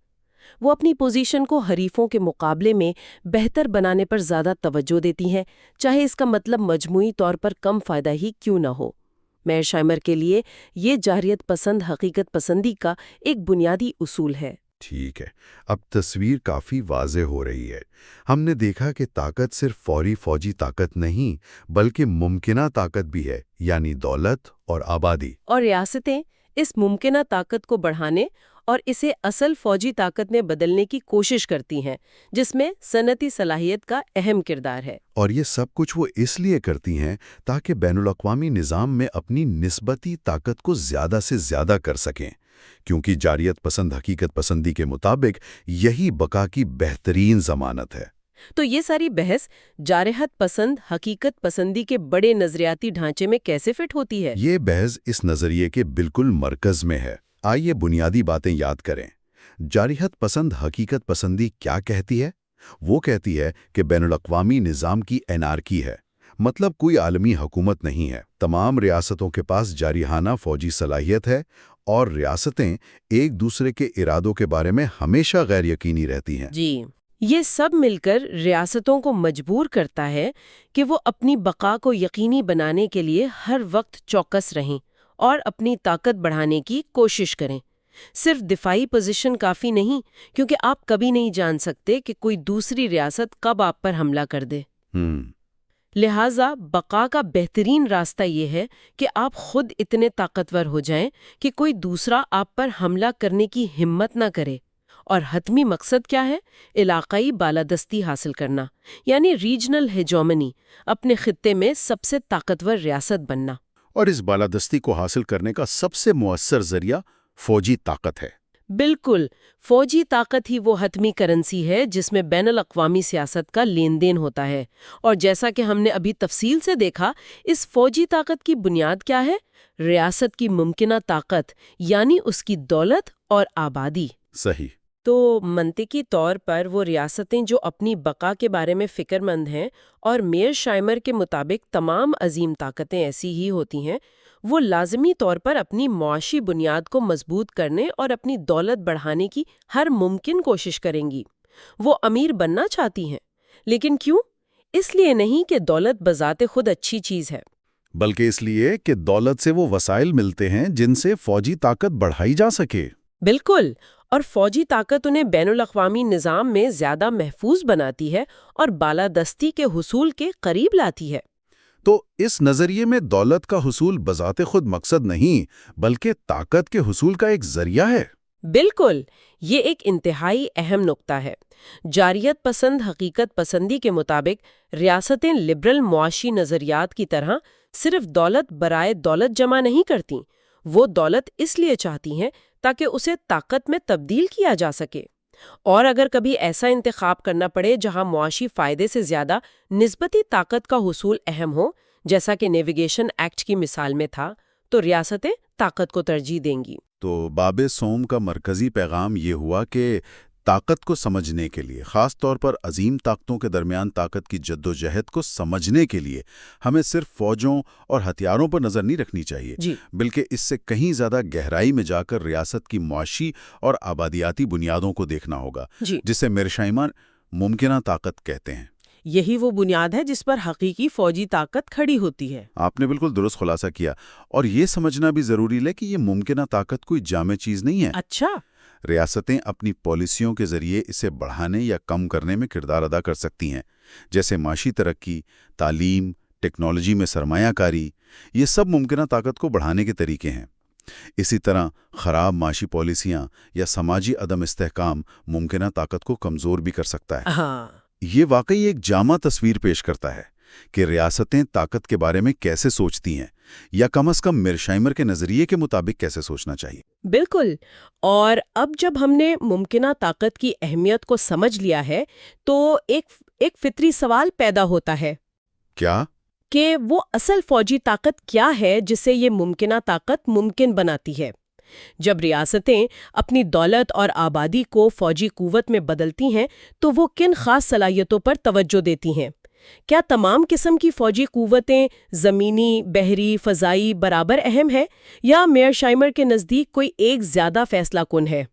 وہ اپنی پوزیشن کو حریفوں کے مقابلے میں بہتر بنانے پر زیادہ توجہ دیتی ہیں، چاہے اس کا مطلب مجموعی طور پر کم فائدہ ہی کیوں نہ ہو۔ میرشائمر کے لیے یہ جاریت پسند حقیقت پسندی کا ایک بنیادی اصول ہے۔ ٹھیک ہے، اب تصویر کافی واضح ہو رہی ہے۔ ہم نے دیکھا کہ طاقت صرف فوری فوجی طاقت نہیں بلکہ ممکنہ طاقت بھی ہے، یعنی دولت اور آبادی۔ اور ریاستیں اس ممکنہ طاقت کو بڑھانے اور اسے اصل فوجی طاقت میں بدلنے کی کوشش کرتی ہیں، جس میں صنعتی صلاحیت کا اہم کردار ہے۔ اور یہ سب کچھ وہ اس لیے کرتی ہیں تاکہ بین الاقوامی نظام میں اپنی نسبتی طاقت کو زیادہ سے زیادہ کر سکیں، کیونکہ جاریت پسند حقیقت پسندی کے مطابق یہی بقا کی بہترین ضمانت ہے۔ تو یہ ساری بحث جارحت پسند حقیقت پسندی کے بڑے نظریاتی ڈھانچے میں کیسے فٹ ہوتی ہے؟ یہ بحث اس نظریے کے بالکل مرکز میں ہے۔ آئیے بنیادی باتیں یاد کریں۔ جارحت پسند حقیقت پسندی کیا کہتی ہے؟ وہ کہتی ہے کہ بین الاقوامی نظام کی انارکی ہے، مطلب کوئی عالمی حکومت نہیں ہے، تمام ریاستوں کے پاس جارحانہ فوجی صلاحیت ہے اور ریاستیں ایک دوسرے کے ارادوں کے بارے میں ہمیشہ غیر یقینی رہتی ہیں۔ جی، یہ سب مل کر ریاستوں کو مجبور کرتا ہے کہ وہ اپنی بقا کو یقینی بنانے کے لیے ہر وقت چوکس رہیں اور اپنی طاقت بڑھانے کی کوشش کریں۔ صرف دفاعی پوزیشن کافی نہیں، کیونکہ آپ کبھی نہیں جان سکتے کہ کوئی دوسری ریاست کب آپ پر حملہ کر دے۔ لہٰذا بقا کا بہترین راستہ یہ ہے کہ آپ خود اتنے طاقتور ہو جائیں کہ کوئی دوسرا آپ پر حملہ کرنے کی ہمت نہ کرے۔ اور حتمی مقصد کیا ہے؟ علاقائی بالادستی حاصل کرنا، یعنی ریجنل ہیجومنی، اپنے خطے میں سب سے طاقتور ریاست بننا۔ اور اس بالادستی کو حاصل کرنے کا سب سے مؤثر ذریعہ فوجی طاقت ہے۔ بالکل، فوجی طاقت ہی وہ حتمی کرنسی ہے جس میں بین الاقوامی سیاست کا لین دین ہوتا ہے۔ اور جیسا کہ ہم نے ابھی تفصیل سے دیکھا، اس فوجی طاقت کی بنیاد کیا ہے؟ ریاست کی ممکنہ طاقت، یعنی اس کی دولت اور آبادی۔ صحیح۔ تو منطقی طور پر وہ ریاستیں جو اپنی بقا کے بارے میں فکر مند ہیں، اور میرشائمر کے مطابق تمام عظیم طاقتیں ایسی ہی ہوتی ہیں، وہ لازمی طور پر اپنی معاشی بنیاد کو مضبوط کرنے اور اپنی دولت بڑھانے کی ہر ممکن کوشش کریں گی۔ وہ امیر بننا چاہتی ہیں، لیکن کیوں؟ اس لیے نہیں کہ دولت بذات خود اچھی چیز ہے، بلکہ اس لیے کہ دولت سے وہ وسائل ملتے ہیں جن سے فوجی طاقت بڑھائی جا سکے۔ بالکل، اور فوجی طاقت انہیں بین الاقوامی نظام میں زیادہ محفوظ بناتی ہے اور بالادستی کے حصول کے قریب لاتی ہے۔ تو اس نظریے میں دولت کا حصول بذات خود مقصد نہیں بلکہ طاقت کے حصول کا ایک ذریعہ ہے۔ بالکل، یہ ایک انتہائی اہم نقطہ ہے۔ جاریت پسند حقیقت پسندی کے مطابق ریاستیں لبرل معاشی نظریات کی طرح صرف دولت برائے دولت جمع نہیں کرتیں، وہ دولت اس لیے چاہتی ہیں تاکہ اسے طاقت میں تبدیل کیا جا سکے۔ اور اگر کبھی ایسا انتخاب کرنا پڑے جہاں معاشی فائدے سے زیادہ نسبتی طاقت کا حصول اہم ہو، جیسا کہ نیویگیشن ایکٹ کی مثال میں تھا، تو ریاستیں طاقت کو ترجیح دیں گی۔ تو باب سوم کا مرکزی پیغام یہ ہوا کہ طاقت کو سمجھنے کے لیے، خاص طور پر عظیم طاقتوں کے درمیان طاقت کی جدوجہد کو سمجھنے کے لیے ہمیں صرف فوجوں اور ہتھیاروں پر نظر نہیں رکھنی چاہیے، بلکہ اس سے کہیں زیادہ گہرائی میں جا کر ریاست کی معاشی اور آبادیاتی بنیادوں کو دیکھنا ہوگا، جسے میرشائمر ممکنہ طاقت کہتے ہیں۔ یہی وہ بنیاد ہے جس پر حقیقی فوجی طاقت کھڑی ہوتی ہے۔ آپ نے بالکل درست خلاصہ کیا، اور یہ سمجھنا بھی ضروری ہے کہ یہ ممکنہ طاقت کوئی جامع چیز نہیں ہے۔ اچھا، ریاستیں اپنی پالیسیوں کے ذریعے اسے بڑھانے یا کم کرنے میں کردار ادا کر سکتی ہیں، جیسے معاشی ترقی، تعلیم، ٹیکنالوجی میں سرمایہ کاری، یہ سب ممکنہ طاقت کو بڑھانے کے طریقے ہیں۔ اسی طرح خراب معاشی پالیسیاں یا سماجی عدم استحکام ممکنہ طاقت کو کمزور بھی کر سکتا ہے۔ ہاں، یہ واقعی ایک جامع تصویر پیش کرتا ہے کہ ریاستیں طاقت کے بارے میں کیسے سوچتی ہیں، یا کم از کم میرشائمر کے نظریے کے مطابق کیسے سوچنا چاہیے۔ بالکل۔ اور اب جب ہم نے ممکنہ طاقت کی اہمیت کو سمجھ لیا ہے تو ایک فطری سوال پیدا ہوتا ہے کیا؟ کہ وہ اصل فوجی طاقت کیا ہے جسے یہ ممکنہ طاقت ممکن بناتی ہے۔ جب ریاستیں اپنی دولت اور آبادی کو فوجی قوت میں بدلتی ہیں تو وہ کن خاص صلاحیتوں پر توجہ دیتی ہیں؟ کیا تمام قسم کی فوجی قوتیں زمینی، بحری، فضائی برابر اہم ہے، یا میرشائمر کے نزدیک کوئی ایک زیادہ فیصلہ کن ہے؟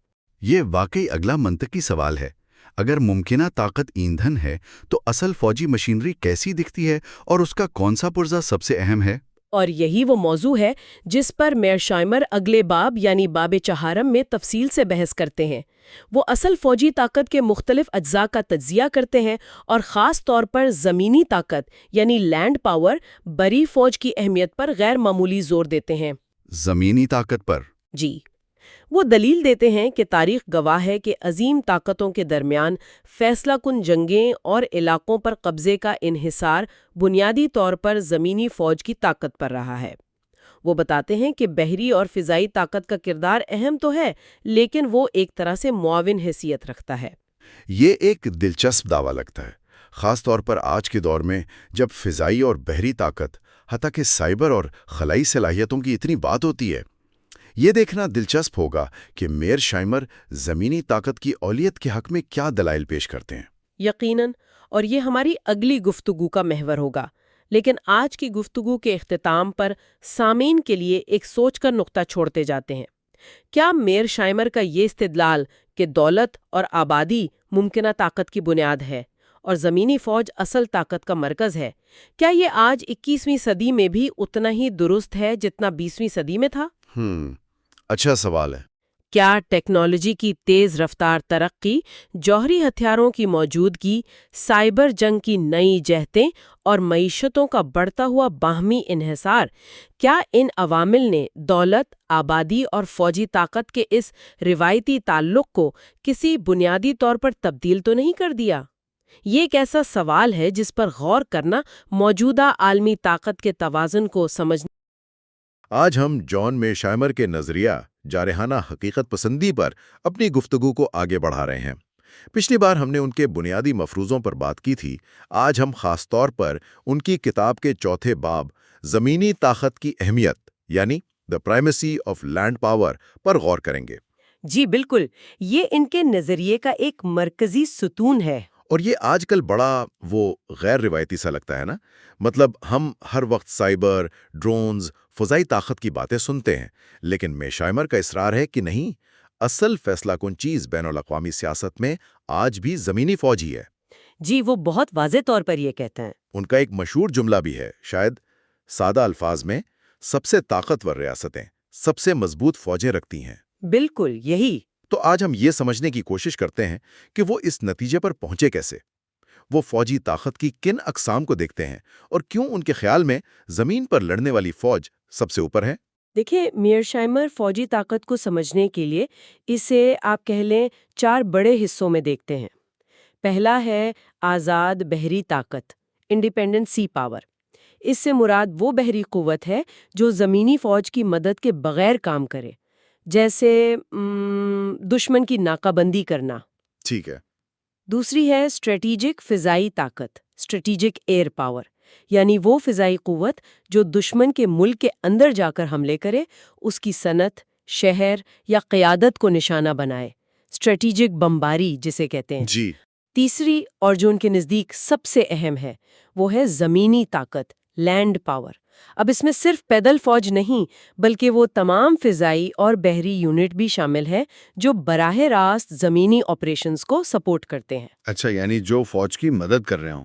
یہ واقعی اگلا منطقی سوال ہے۔ اگر ممکنہ طاقت ایندھن ہے تو اصل فوجی مشینری کیسی دکھتی ہے، اور اس کا کون سا پرزہ سب سے اہم ہے؟ اور یہی وہ موضوع ہے جس پر میرشائمر اگلے باب یعنی باب چہارم میں تفصیل سے بحث کرتے ہیں۔ وہ اصل فوجی طاقت کے مختلف اجزاء کا تجزیہ کرتے ہیں، اور خاص طور پر زمینی طاقت یعنی لینڈ پاور، بری فوج کی اہمیت پر غیر معمولی زور دیتے ہیں۔ زمینی طاقت پر؟ جی، وہ دلیل دیتے ہیں کہ تاریخ گواہ ہے کہ عظیم طاقتوں کے درمیان فیصلہ کن جنگیں اور علاقوں پر قبضے کا انحصار بنیادی طور پر زمینی فوج کی طاقت پر رہا ہے۔ وہ بتاتے ہیں کہ بحری اور فضائی طاقت کا کردار اہم تو ہے، لیکن وہ ایک طرح سے معاون حیثیت رکھتا ہے۔ یہ ایک دلچسپ دعویٰ لگتا ہے، خاص طور پر آج کے دور میں جب فضائی اور بحری طاقت، حتیٰ کہ سائبر اور خلائی صلاحیتوں کی اتنی بات ہوتی ہے۔ یہ دیکھنا دلچسپ ہوگا کہ میرشائمر زمینی طاقت کی اولویت کے حق میں کیا دلائل پیش کرتے ہیں۔ یقیناً، اور یہ ہماری اگلی گفتگو کا محور ہوگا۔ لیکن آج کی گفتگو کے اختتام پر سامعین کے لیے ایک سوچ کا نقطہ چھوڑتے جاتے ہیں۔ کیا میرشائمر کا یہ استدلال کہ دولت اور آبادی ممکنہ طاقت کی بنیاد ہے اور زمینی فوج اصل طاقت کا مرکز ہے، کیا یہ آج 21ویں صدی میں بھی اتنا ہی درست ہے جتنا 20ویں صدی میں تھا؟ اچھا سوال ہے۔ کیا ٹیکنالوجی کی تیز رفتار ترقی، جوہری ہتھیاروں کی موجودگی، سائبر جنگ کی نئی جہتیں اور معیشتوں کا بڑھتا ہوا باہمی انحصار، کیا ان عوامل نے دولت، آبادی اور فوجی طاقت کے اس روایتی تعلق کو کسی بنیادی طور پر تبدیل تو نہیں کر دیا؟ یہ ایک ایسا سوال ہے جس پر غور کرنا موجودہ عالمی طاقت کے توازن کو سمجھنے۔ آج ہم جان میرشائمر کے نظریہ جارحانہ حقیقت پسندی پر اپنی گفتگو کو آگے بڑھا رہے ہیں۔ پچھلی بار ہم نے ان کے بنیادی مفروضوں پر بات کی تھی۔ آج ہم خاص طور پر ان کی کتاب کے چوتھے باب زمینی طاقت کی اہمیت یعنی دی پرائمیسی آف لینڈ پاور پر غور کریں گے۔ جی بالکل، یہ ان کے نظریے کا ایک مرکزی ستون ہے۔ اور یہ آج کل بڑا غیر روایتی سا لگتا ہے نا؟ مطلب ہم ہر وقت سائبر، ڈرونز، فضائی طاقت کی باتیں سنتے ہیں، لیکن میرشائمر کا اصرار ہے کہ نہیں، اصل فیصلہ کن چیز بین الاقوامی سیاست میں آج بھی زمینی فوج ہی ہے۔ جی، وہ بہت واضح طور پر یہ کہتے ہیں۔ ان کا ایک مشہور جملہ بھی ہے، شاید سادہ الفاظ میں، سب سے طاقتور ریاستیں سب سے مضبوط فوجیں رکھتی ہیں۔ بالکل یہی۔ تو آج ہم یہ سمجھنے کی کوشش کرتے ہیں کہ وہ اس نتیجے پر پہنچے کیسے، وہ فوجی طاقت کی کن اقسام کو دیکھتے ہیں، اور کیوں ان کے خیال میں زمین پر لڑنے والی فوج سب سے اوپر ہے۔ دیکھیں، میرشائمر فوجی طاقت کو سمجھنے کے لیے اسے آپ کہہ لیں 4 بڑے حصوں میں دیکھتے ہیں۔ پہلا ہے آزاد بحری طاقت، انڈیپینڈنٹ سی پاور۔ اس سے مراد وہ بحری قوت ہے جو زمینی فوج کی مدد کے بغیر کام کرے، جیسے دشمن کی ناکہ بندی کرنا۔ ٹھیک ہے۔ دوسری ہے اسٹریٹجک فضائی طاقت، اسٹریٹجک ایئر پاور، یعنی وہ فضائی قوت جو دشمن کے ملک کے اندر جا کر حملے کرے، اس کی صنعت، شہر یا قیادت کو نشانہ بنائے، اسٹریٹجک بمباری جسے کہتے ہیں۔ جی۔ تیسری، اور جو ان کے نزدیک سب سے اہم ہے، وہ ہے زمینی طاقت، لینڈ پاور۔ اب اس میں صرف پیدل فوج نہیں، بلکہ وہ تمام فضائی اور بحری یونٹ بھی شامل ہے جو براہ راست زمینی آپریشنز کو سپورٹ کرتے ہیں۔ اچھا، یعنی جو فوج کی مدد کر رہے ہوں۔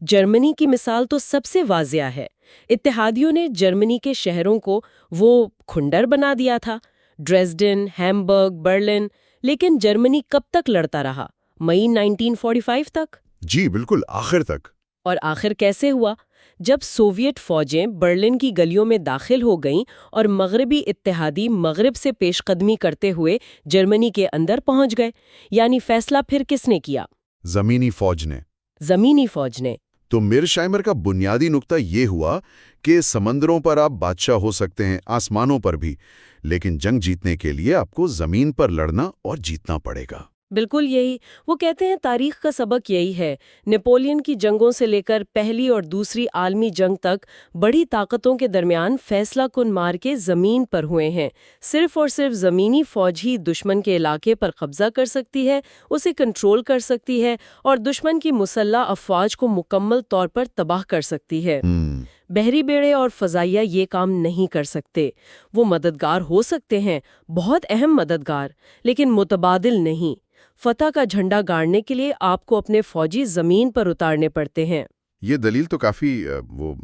جرمنی کی مثال تو سب سے واضح ہے۔ اتحادیوں نے جرمنی کے شہروں کو وہ کھنڈر بنا دیا تھا، ڈریسڈن، ہیمبرگ، برلن، لیکن جرمنی کب تک لڑتا رہا؟ مئی 1945 تک۔ جی بالکل، آخر تک۔ اور آخر کیسے ہوا؟ جب سوویٹ فوجیں برلن کی گلیوں میں داخل ہو گئیں اور مغربی اتحادی مغرب سے پیش قدمی کرتے ہوئے جرمنی کے اندر پہنچ گئے۔ یعنی فیصلہ پھر کس نے کیا؟ زمینی فوج نے۔ زمینی فوج نے۔ تو میرشائمر کا بنیادی نقطہ یہ ہوا کہ سمندروں پر آپ بادشاہ ہو سکتے ہیں، آسمانوں پر بھی، لیکن جنگ جیتنے کے لیے آپ کو زمین پر لڑنا اور جیتنا پڑے گا۔ بالکل یہی وہ کہتے ہیں، تاریخ کا سبق یہی ہے۔ نیپولین کی جنگوں سے لے کر پہلی اور دوسری عالمی جنگ تک بڑی طاقتوں کے درمیان فیصلہ کن مارکے زمین پر ہوئے ہیں۔ صرف اور صرف زمینی فوج ہی دشمن کے علاقے پر قبضہ کر سکتی ہے، اسے کنٹرول کر سکتی ہے اور دشمن کی مسلح افواج کو مکمل طور پر تباہ کر سکتی ہے۔ بحری بیڑے اور فضائیہ یہ کام نہیں کر سکتے۔ وہ مددگار ہو سکتے ہیں، بہت اہم مددگار، لیکن متبادل نہیں۔ فتح کا جھنڈا گاڑنے کے لیے آپ کو اپنے فوجی زمین پر اتارنے پڑتے ہیں۔ یہ دلیل تو کافی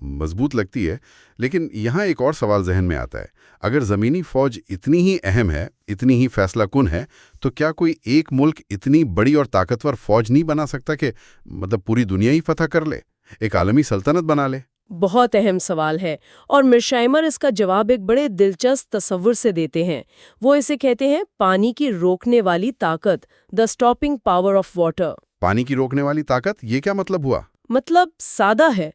مضبوط لگتی ہے، لیکن یہاں ایک اور سوال ذہن میں آتا ہے۔ اگر زمینی فوج اتنی ہی اہم ہے، اتنی ہی فیصلہ کن ہے، تو کیا کوئی ایک ملک اتنی بڑی اور طاقتور فوج نہیں بنا سکتا کہ پوری دنیا ہی فتح کر لے، ایک عالمی سلطنت بنا لے؟ بہت اہم سوال ہے، اور میرشائمر اس کا جواب ایک بڑے دلچسپ تصور سے دیتے ہیں۔ وہ اسے کہتے ہیں پانی کی روکنے والی طاقت، the stopping power of water۔ پانی کی روکنے والی طاقت، یہ کیا مطلب ہوا؟ مطلب سادہ ہے،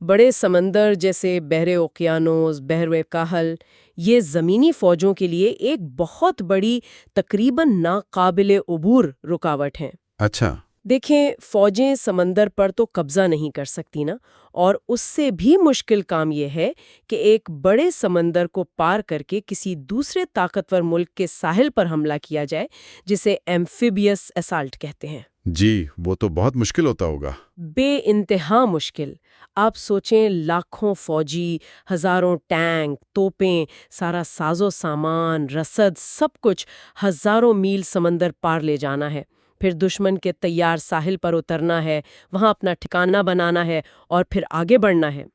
بڑے سمندر جیسے بحر اوقیانوس، بحر کاہل، یہ زمینی فوجوں کے لیے ایک بہت بڑی، تقریباً ناقابل عبور رکاوٹ ہیں۔ اچھا، دیکھیں، فوجیں سمندر پر تو قبضہ نہیں کر سکتی نا، اور اس سے بھی مشکل کام یہ ہے کہ ایک بڑے سمندر کو پار کر کے کسی دوسرے طاقتور ملک کے ساحل پر حملہ کیا جائے، جسے ایمفیبیس اسالٹ کہتے ہیں۔ جی، وہ تو بہت مشکل ہوتا ہوگا۔ بے انتہا مشکل۔ آپ سوچیں، لاکھوں فوجی، ہزاروں ٹینک، توپیں، سارا ساز و سامان، رسد، سب کچھ ہزاروں میل سمندر پار لے جانا ہے، پھر دشمن کے تیار ساحل پر اترنا ہے، وہاں اپنا ٹھکانہ بنانا ہے اور پھر آگے بڑھنا ہے۔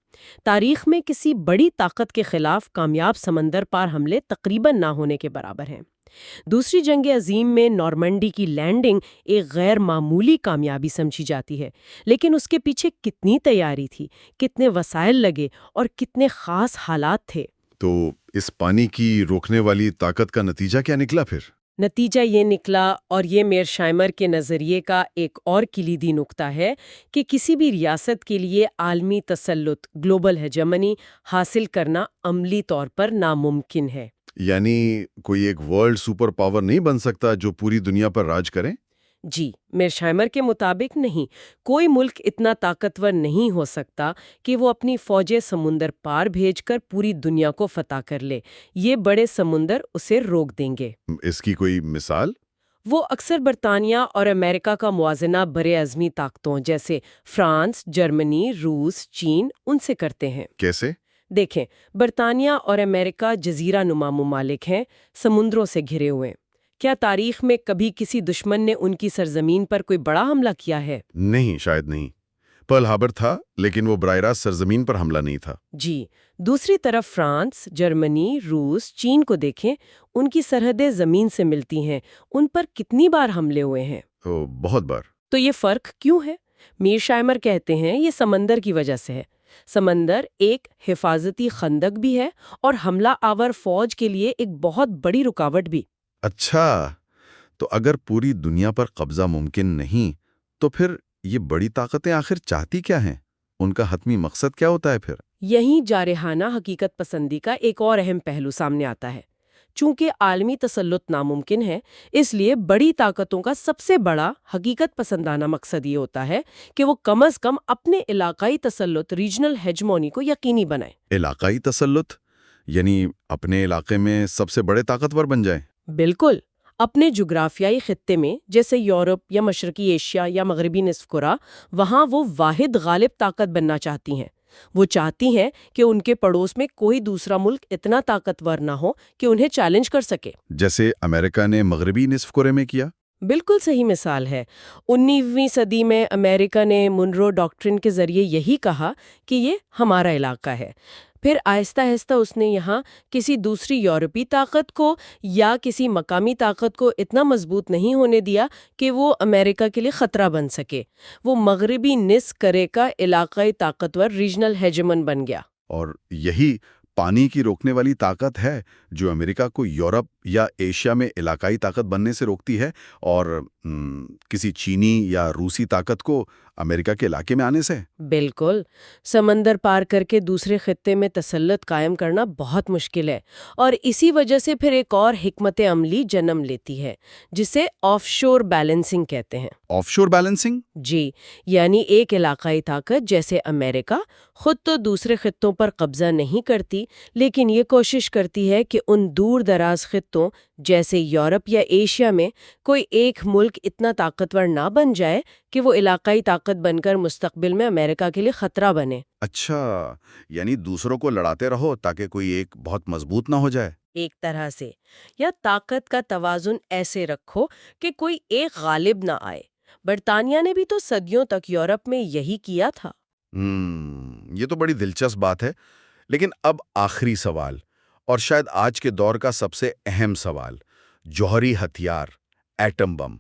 تاریخ میں کسی بڑی طاقت کے خلاف کامیاب سمندر پار حملے تقریباً نہ ہونے کے برابر ہیں۔ دوسری جنگ عظیم میں نارمنڈی کی لینڈنگ ایک غیر معمولی کامیابی سمجھی جاتی ہے، لیکن اس کے پیچھے کتنی تیاری تھی، کتنے وسائل لگے اور کتنے خاص حالات تھے۔ تو اس پانی کی روکنے والی طاقت کا نتیجہ کیا نکلا پھر؟ نتیجہ یہ نکلا، اور یہ میرشائمر کے نظریے کا ایک اور کلیدی نقطہ ہے، کہ کسی بھی ریاست کے لیے عالمی تسلط، گلوبل ہیجمنی حاصل کرنا عملی طور پر ناممکن ہے۔ یعنی کوئی ایک ورلڈ سپر پاور نہیں بن سکتا جو پوری دنیا پر راج کرے؟ جی، میرشائمر کے مطابق نہیں۔ کوئی ملک اتنا طاقتور نہیں ہو سکتا کہ وہ اپنی فوجیں سمندر پار بھیج کر پوری دنیا کو فتح کر لے۔ یہ بڑے سمندر اسے روک دیں گے۔ اس کی کوئی مثال؟ وہ اکثر برطانیہ اور امریکہ کا موازنہ برعظمی طاقتوں جیسے فرانس، جرمنی، روس، چین ان سے کرتے ہیں۔ کیسے؟ دیکھیں، برطانیہ اور امریکہ جزیرہ نما ممالک ہیں، سمندروں سے گھرے ہوئے۔ کیا تاریخ میں کبھی کسی دشمن نے ان کی سرزمین پر کوئی بڑا حملہ کیا ہے؟ نہیں، شاید نہیں۔ پرل ہاربر تھا، لیکن وہ براہ راست سرزمین پر حملہ نہیں تھا۔ جی، دوسری طرف فرانس، جرمنی، روس، چین کو دیکھیں، ان کی سرحدیں زمین سے ملتی ہیں، ان پر کتنی بار حملے ہوئے ہیں؟ بہت بار۔ تو یہ فرق کیوں ہے؟ میرشائمر کہتے ہیں یہ سمندر کی وجہ سے ہے۔ سمندر ایک حفاظتی خندق بھی ہے اور حملہ آور فوج کے لیے ایک بہت بڑی رکاوٹ بھی۔ اچھا، تو اگر پوری دنیا پر قبضہ ممکن نہیں، تو پھر یہ بڑی طاقتیں آخر چاہتی کیا ہیں؟ ان کا حتمی مقصد کیا ہوتا ہے پھر؟ یہیں جارحانہ حقیقت پسندی کا ایک اور اہم پہلو سامنے آتا ہے۔ چونکہ عالمی تسلط ناممکن ہے، اس لیے بڑی طاقتوں کا سب سے بڑا حقیقت پسندانہ مقصد یہ ہوتا ہے کہ وہ کم از کم اپنے علاقائی تسلط، ریجنل ہیجمونی کو یقینی بنائیں۔ علاقائی تسلط یعنی اپنے علاقے میں سب سے بڑے طاقتور بن جائیں؟ بالکل، اپنے جغرافیائی خطے میں جیسے یورپ یا مشرقی ایشیا یا مغربی نصف کرہ، وہاں وہ واحد غالب طاقت بننا چاہتی ہیں۔ وہ چاہتی ہیں کہ ان کے پڑوس میں کوئی دوسرا ملک اتنا طاقتور نہ ہو کہ انہیں چیلنج کر سکے۔ جیسے امریکہ نے مغربی نصف کرے میں کیا؟ بالکل صحیح مثال ہے۔ 19ویں صدی میں امریکہ نے منرو ڈاکٹرن کے ذریعے یہی کہا کہ یہ ہمارا علاقہ ہے۔ پھر آہستہ آہستہ اس نے یہاں کسی دوسری یورپی طاقت کو یا کسی مقامی طاقت کو اتنا مضبوط نہیں ہونے دیا کہ وہ امریکہ کے لیے خطرہ بن سکے۔ وہ مغربی نصف کرے کا علاقائی طاقتور ریجنل ہیجمن بن گیا۔ اور یہی پانی کی روکنے والی طاقت ہے جو امریکہ کو یورپ یا ایشیا میں علاقائی طاقت بننے سے روکتی ہے، اور کسی چینی یا روسی طاقت کو امریکہ کے علاقے میں آنے سے۔ بالکل، سمندر پار کر کے دوسرے خطے میں تسلط قائم کرنا بہت مشکل ہے، اور اسی وجہ سے پھر ایک اور حکمت عملی جنم لیتی ہے جسے آف شور بیلنسنگ کہتے ہیں۔ آف شور بیلنسنگ؟ جی، یعنی ایک علاقائی طاقت جیسے امریکہ خود تو دوسرے خطوں پر قبضہ نہیں کرتی، لیکن یہ کوشش کرتی ہے کہ ان دور دراز خطوں جیسے یورپ یا ایشیا میں کوئی ایک ملک اتنا طاقتور نہ بن جائے کہ وہ علاقائی طاقت بن کر مستقبل میں امریکہ کے لیے خطرہ بنے۔ اچھا، یعنی دوسروں کو لڑاتے رہو تاکہ کوئی ایک بہت مضبوط نہ ہو جائے۔ ایک طرح سے، یا طاقت کا توازن ایسے رکھو کہ کوئی ایک غالب نہ آئے۔ برطانیہ نے بھی تو صدیوں تک یورپ میں یہی کیا تھا۔ یہ تو بڑی دلچسپ بات ہے، لیکن اب آخری سوال، اور شاید آج کے دور کا سب سے اہم سوال، جوہری ہتھیار، ایٹم بم۔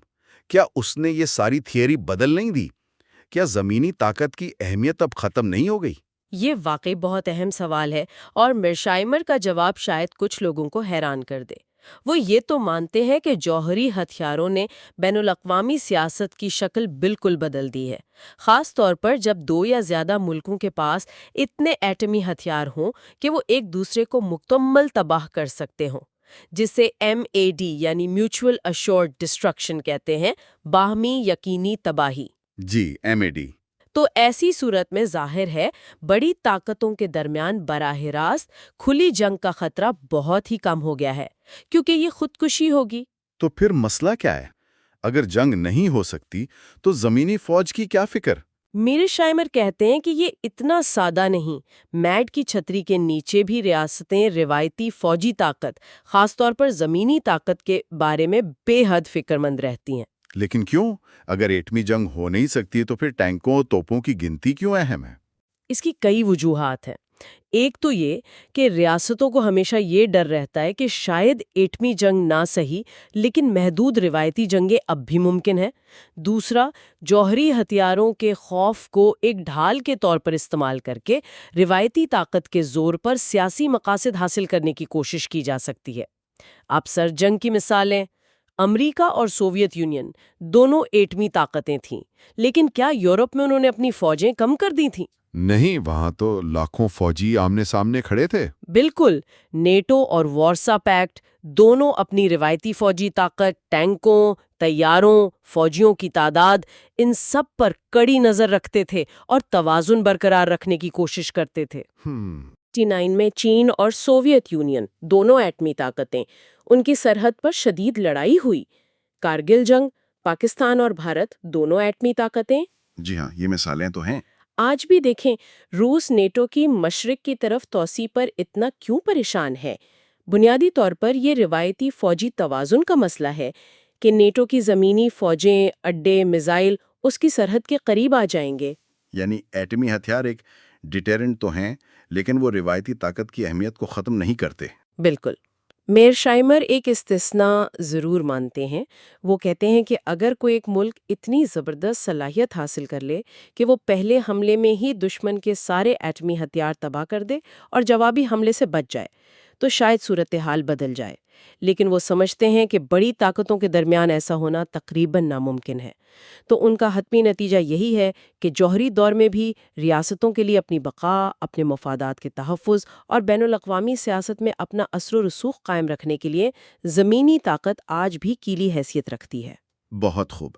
کیا اس نے یہ ساری تھیوری بدل نہیں دی؟ کیا زمینی طاقت کی اہمیت اب ختم نہیں ہو گئی؟ یہ واقعی بہت اہم سوال ہے، اور میرشائمر کا جواب شاید کچھ لوگوں کو حیران کر دے۔ وہ یہ تو مانتے ہیں کہ جوہری ہتھیاروں نے بین الاقوامی سیاست کی شکل بالکل بدل دی ہے، خاص طور پر جب دو یا زیادہ ملکوں کے پاس اتنے ایٹمی ہتھیار ہوں کہ وہ ایک دوسرے کو مکمل تباہ کر سکتے ہوں، جسے MAD یعنی میوچول ایشورڈ ڈسٹرکشن کہتے ہیں، باہمی یقینی تباہی۔ جی، MAD۔ تو ایسی صورت میں ظاہر ہے بڑی طاقتوں کے درمیان براہ راست کھلی جنگ کا خطرہ بہت ہی کم ہو گیا ہے، کیونکہ یہ خودکشی ہوگی۔ تو پھر مسئلہ کیا ہے؟ اگر جنگ نہیں ہو سکتی تو زمینی فوج کی کیا فکر؟ میرشائمر کہتے ہیں کہ یہ اتنا سادہ نہیں۔ میڈ کی چھتری کے نیچے بھی ریاستیں روایتی فوجی طاقت، خاص طور پر زمینی طاقت کے بارے میں بے حد فکر مند رہتی ہیں۔ لیکن کیوں؟ اگر ایٹمی جنگ ہو نہیں سکتی تو پھر ٹینکوں توپوں کی گنتی کیوں اہم ہے؟ اس کی کئی وجوہات ہیں۔ ایک تو یہ کہ ریاستوں کو ہمیشہ یہ ڈر رہتا ہے کہ شاید ایٹمی جنگ نہ سہی لیکن محدود روایتی جنگیں اب بھی ممکن ہیں۔ دوسرا، جوہری ہتھیاروں کے خوف کو ایک ڈھال کے طور پر استعمال کر کے روایتی طاقت کے زور پر سیاسی مقاصد حاصل کرنے کی کوشش کی جا سکتی ہے۔ اب سر جنگ کی مثالیں، امریکہ اور سوویت یونین دونوں ایٹمی طاقتیں تھیں، لیکن کیا یورپ میں انہوں نے اپنی فوجیں کم کر دی تھیں؟ نہیں، وہاں تو لاکھوں فوجی آمنے سامنے کھڑے تھے۔ بالکل، نیٹو اور وارسا پیکٹ دونوں اپنی روایتی فوجی طاقت، ٹینکوں، طیاروں، فوجیوں کی تعداد، ان سب پر کڑی نظر رکھتے تھے اور توازن برقرار رکھنے کی کوشش کرتے تھے۔ 1969 میں چین اور سوویت یونین دونوں ایٹمی طاقتیں، ان کی سرحد پر شدید لڑائی ہوئی۔ کارگل جنگ، پاکستان اور بھارت دونوں ایٹمی طاقتیں۔ جی ہاں، یہ مثالیں تو ہیں۔ آج بھی دیکھیں، روس نیٹو کی مشرق کی طرف توسیع پر اتنا کیوں پریشان ہے؟ بنیادی طور پر یہ روایتی فوجی توازن کا مسئلہ ہے کہ نیٹو کی زمینی فوجیں، اڈے، میزائل اس کی سرحد کے قریب آ جائیں گے۔ یعنی ایٹمی ہتھیار ایک ڈیٹرنٹ تو ہیں، لیکن وہ روایتی طاقت کی اہمیت کو ختم نہیں کرتے۔ بالکل۔ میرشائمر ایک استثناء ضرور مانتے ہیں۔ وہ کہتے ہیں کہ اگر کوئی ایک ملک اتنی زبردست صلاحیت حاصل کر لے کہ وہ پہلے حملے میں ہی دشمن کے سارے ایٹمی ہتھیار تباہ کر دے اور جوابی حملے سے بچ جائے تو شاید صورتحال بدل جائے، لیکن وہ سمجھتے ہیں کہ بڑی طاقتوں کے درمیان ایسا ہونا تقریباً ناممکن ہے۔ تو ان کا حتمی نتیجہ یہی ہے کہ جوہری دور میں بھی ریاستوں کے لیے اپنی بقا، اپنے مفادات کے تحفظ اور بین الاقوامی سیاست میں اپنا اثر و رسوخ قائم رکھنے کے لیے زمینی طاقت آج بھی کلیدی حیثیت رکھتی ہے۔ بہت خوب۔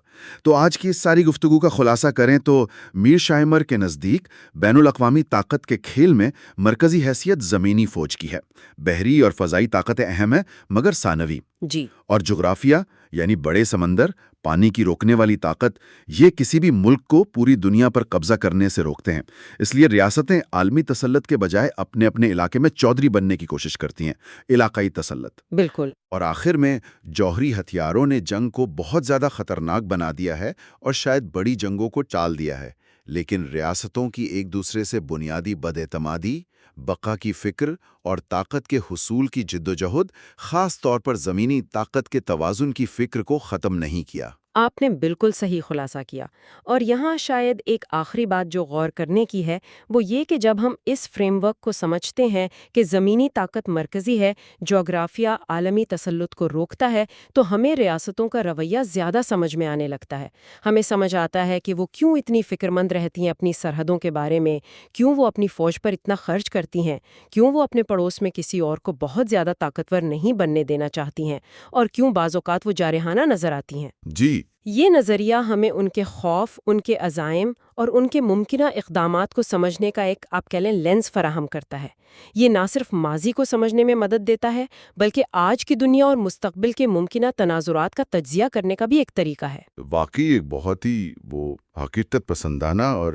تو آج کی اس ساری گفتگو کا خلاصہ کریں تو میرشائمر کے نزدیک بین الاقوامی طاقت کے کھیل میں مرکزی حیثیت زمینی فوج کی ہے۔ بحری اور فضائی طاقتیں اہم ہیں مگر ثانوی۔ جی، اور جغرافیہ یعنی بڑے سمندر، پانی کی روکنے والی طاقت، یہ کسی بھی ملک کو پوری دنیا پر قبضہ کرنے سے روکتے ہیں۔ اس لیے ریاستیں عالمی تسلط کے بجائے اپنے اپنے علاقے میں چودھری بننے کی کوشش کرتی ہیں، علاقائی تسلط۔ بالکل۔ اور آخر میں جوہری ہتھیاروں نے جنگ کو بہت زیادہ خطرناک بنا دیا ہے اور شاید بڑی جنگوں کو ٹال دیا ہے، لیکن ریاستوں کی ایک دوسرے سے بنیادی بد اعتمادی، بقا کی فکر اور طاقت کے حصول کی جدوجہد، خاص طور پر زمینی طاقت کے توازن کی فکر کو ختم نہیں کیا۔ آپ نے بالکل صحیح خلاصہ کیا، اور یہاں شاید ایک آخری بات جو غور کرنے کی ہے وہ یہ کہ جب ہم اس فریم ورک کو سمجھتے ہیں کہ زمینی طاقت مرکزی ہے، جغرافیہ عالمی تسلط کو روکتا ہے، تو ہمیں ریاستوں کا رویہ زیادہ سمجھ میں آنے لگتا ہے۔ ہمیں سمجھ آتا ہے کہ وہ کیوں اتنی فکرمند رہتی ہیں اپنی سرحدوں کے بارے میں، کیوں وہ اپنی فوج پر اتنا خرچ کرتی ہیں، کیوں وہ اپنے پڑوس میں کسی اور کو بہت زیادہ طاقتور نہیں بننے دینا چاہتی ہیں، اور کیوں بعض اوقات وہ جارحانہ نظر آتی ہیں۔ جی، یہ نظریہ ہمیں ان کے خوف، ان کے عزائم اور ان کے ممکنہ اقدامات کو سمجھنے کا ایک آپ کہہ لیں لینز فراہم کرتا ہے۔ یہ نہ صرف ماضی کو سمجھنے میں مدد دیتا ہے بلکہ آج کی دنیا اور مستقبل کے ممکنہ تناظرات کا تجزیہ کرنے کا بھی ایک طریقہ ہے۔ واقعی ایک بہت ہی وہ حقیقت پسندانہ اور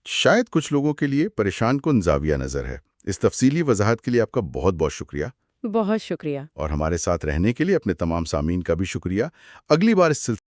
شاید کچھ لوگوں کے لیے پریشان کن زاویہ نظر ہے۔ اس تفصیلی وضاحت کے لیے آپ کا بہت بہت شکریہ، بہت شکریہ۔ اور ہمارے ساتھ رہنے کے لیے اپنے تمام سامعین کا بھی شکریہ۔ اگلی بار اس سلسلے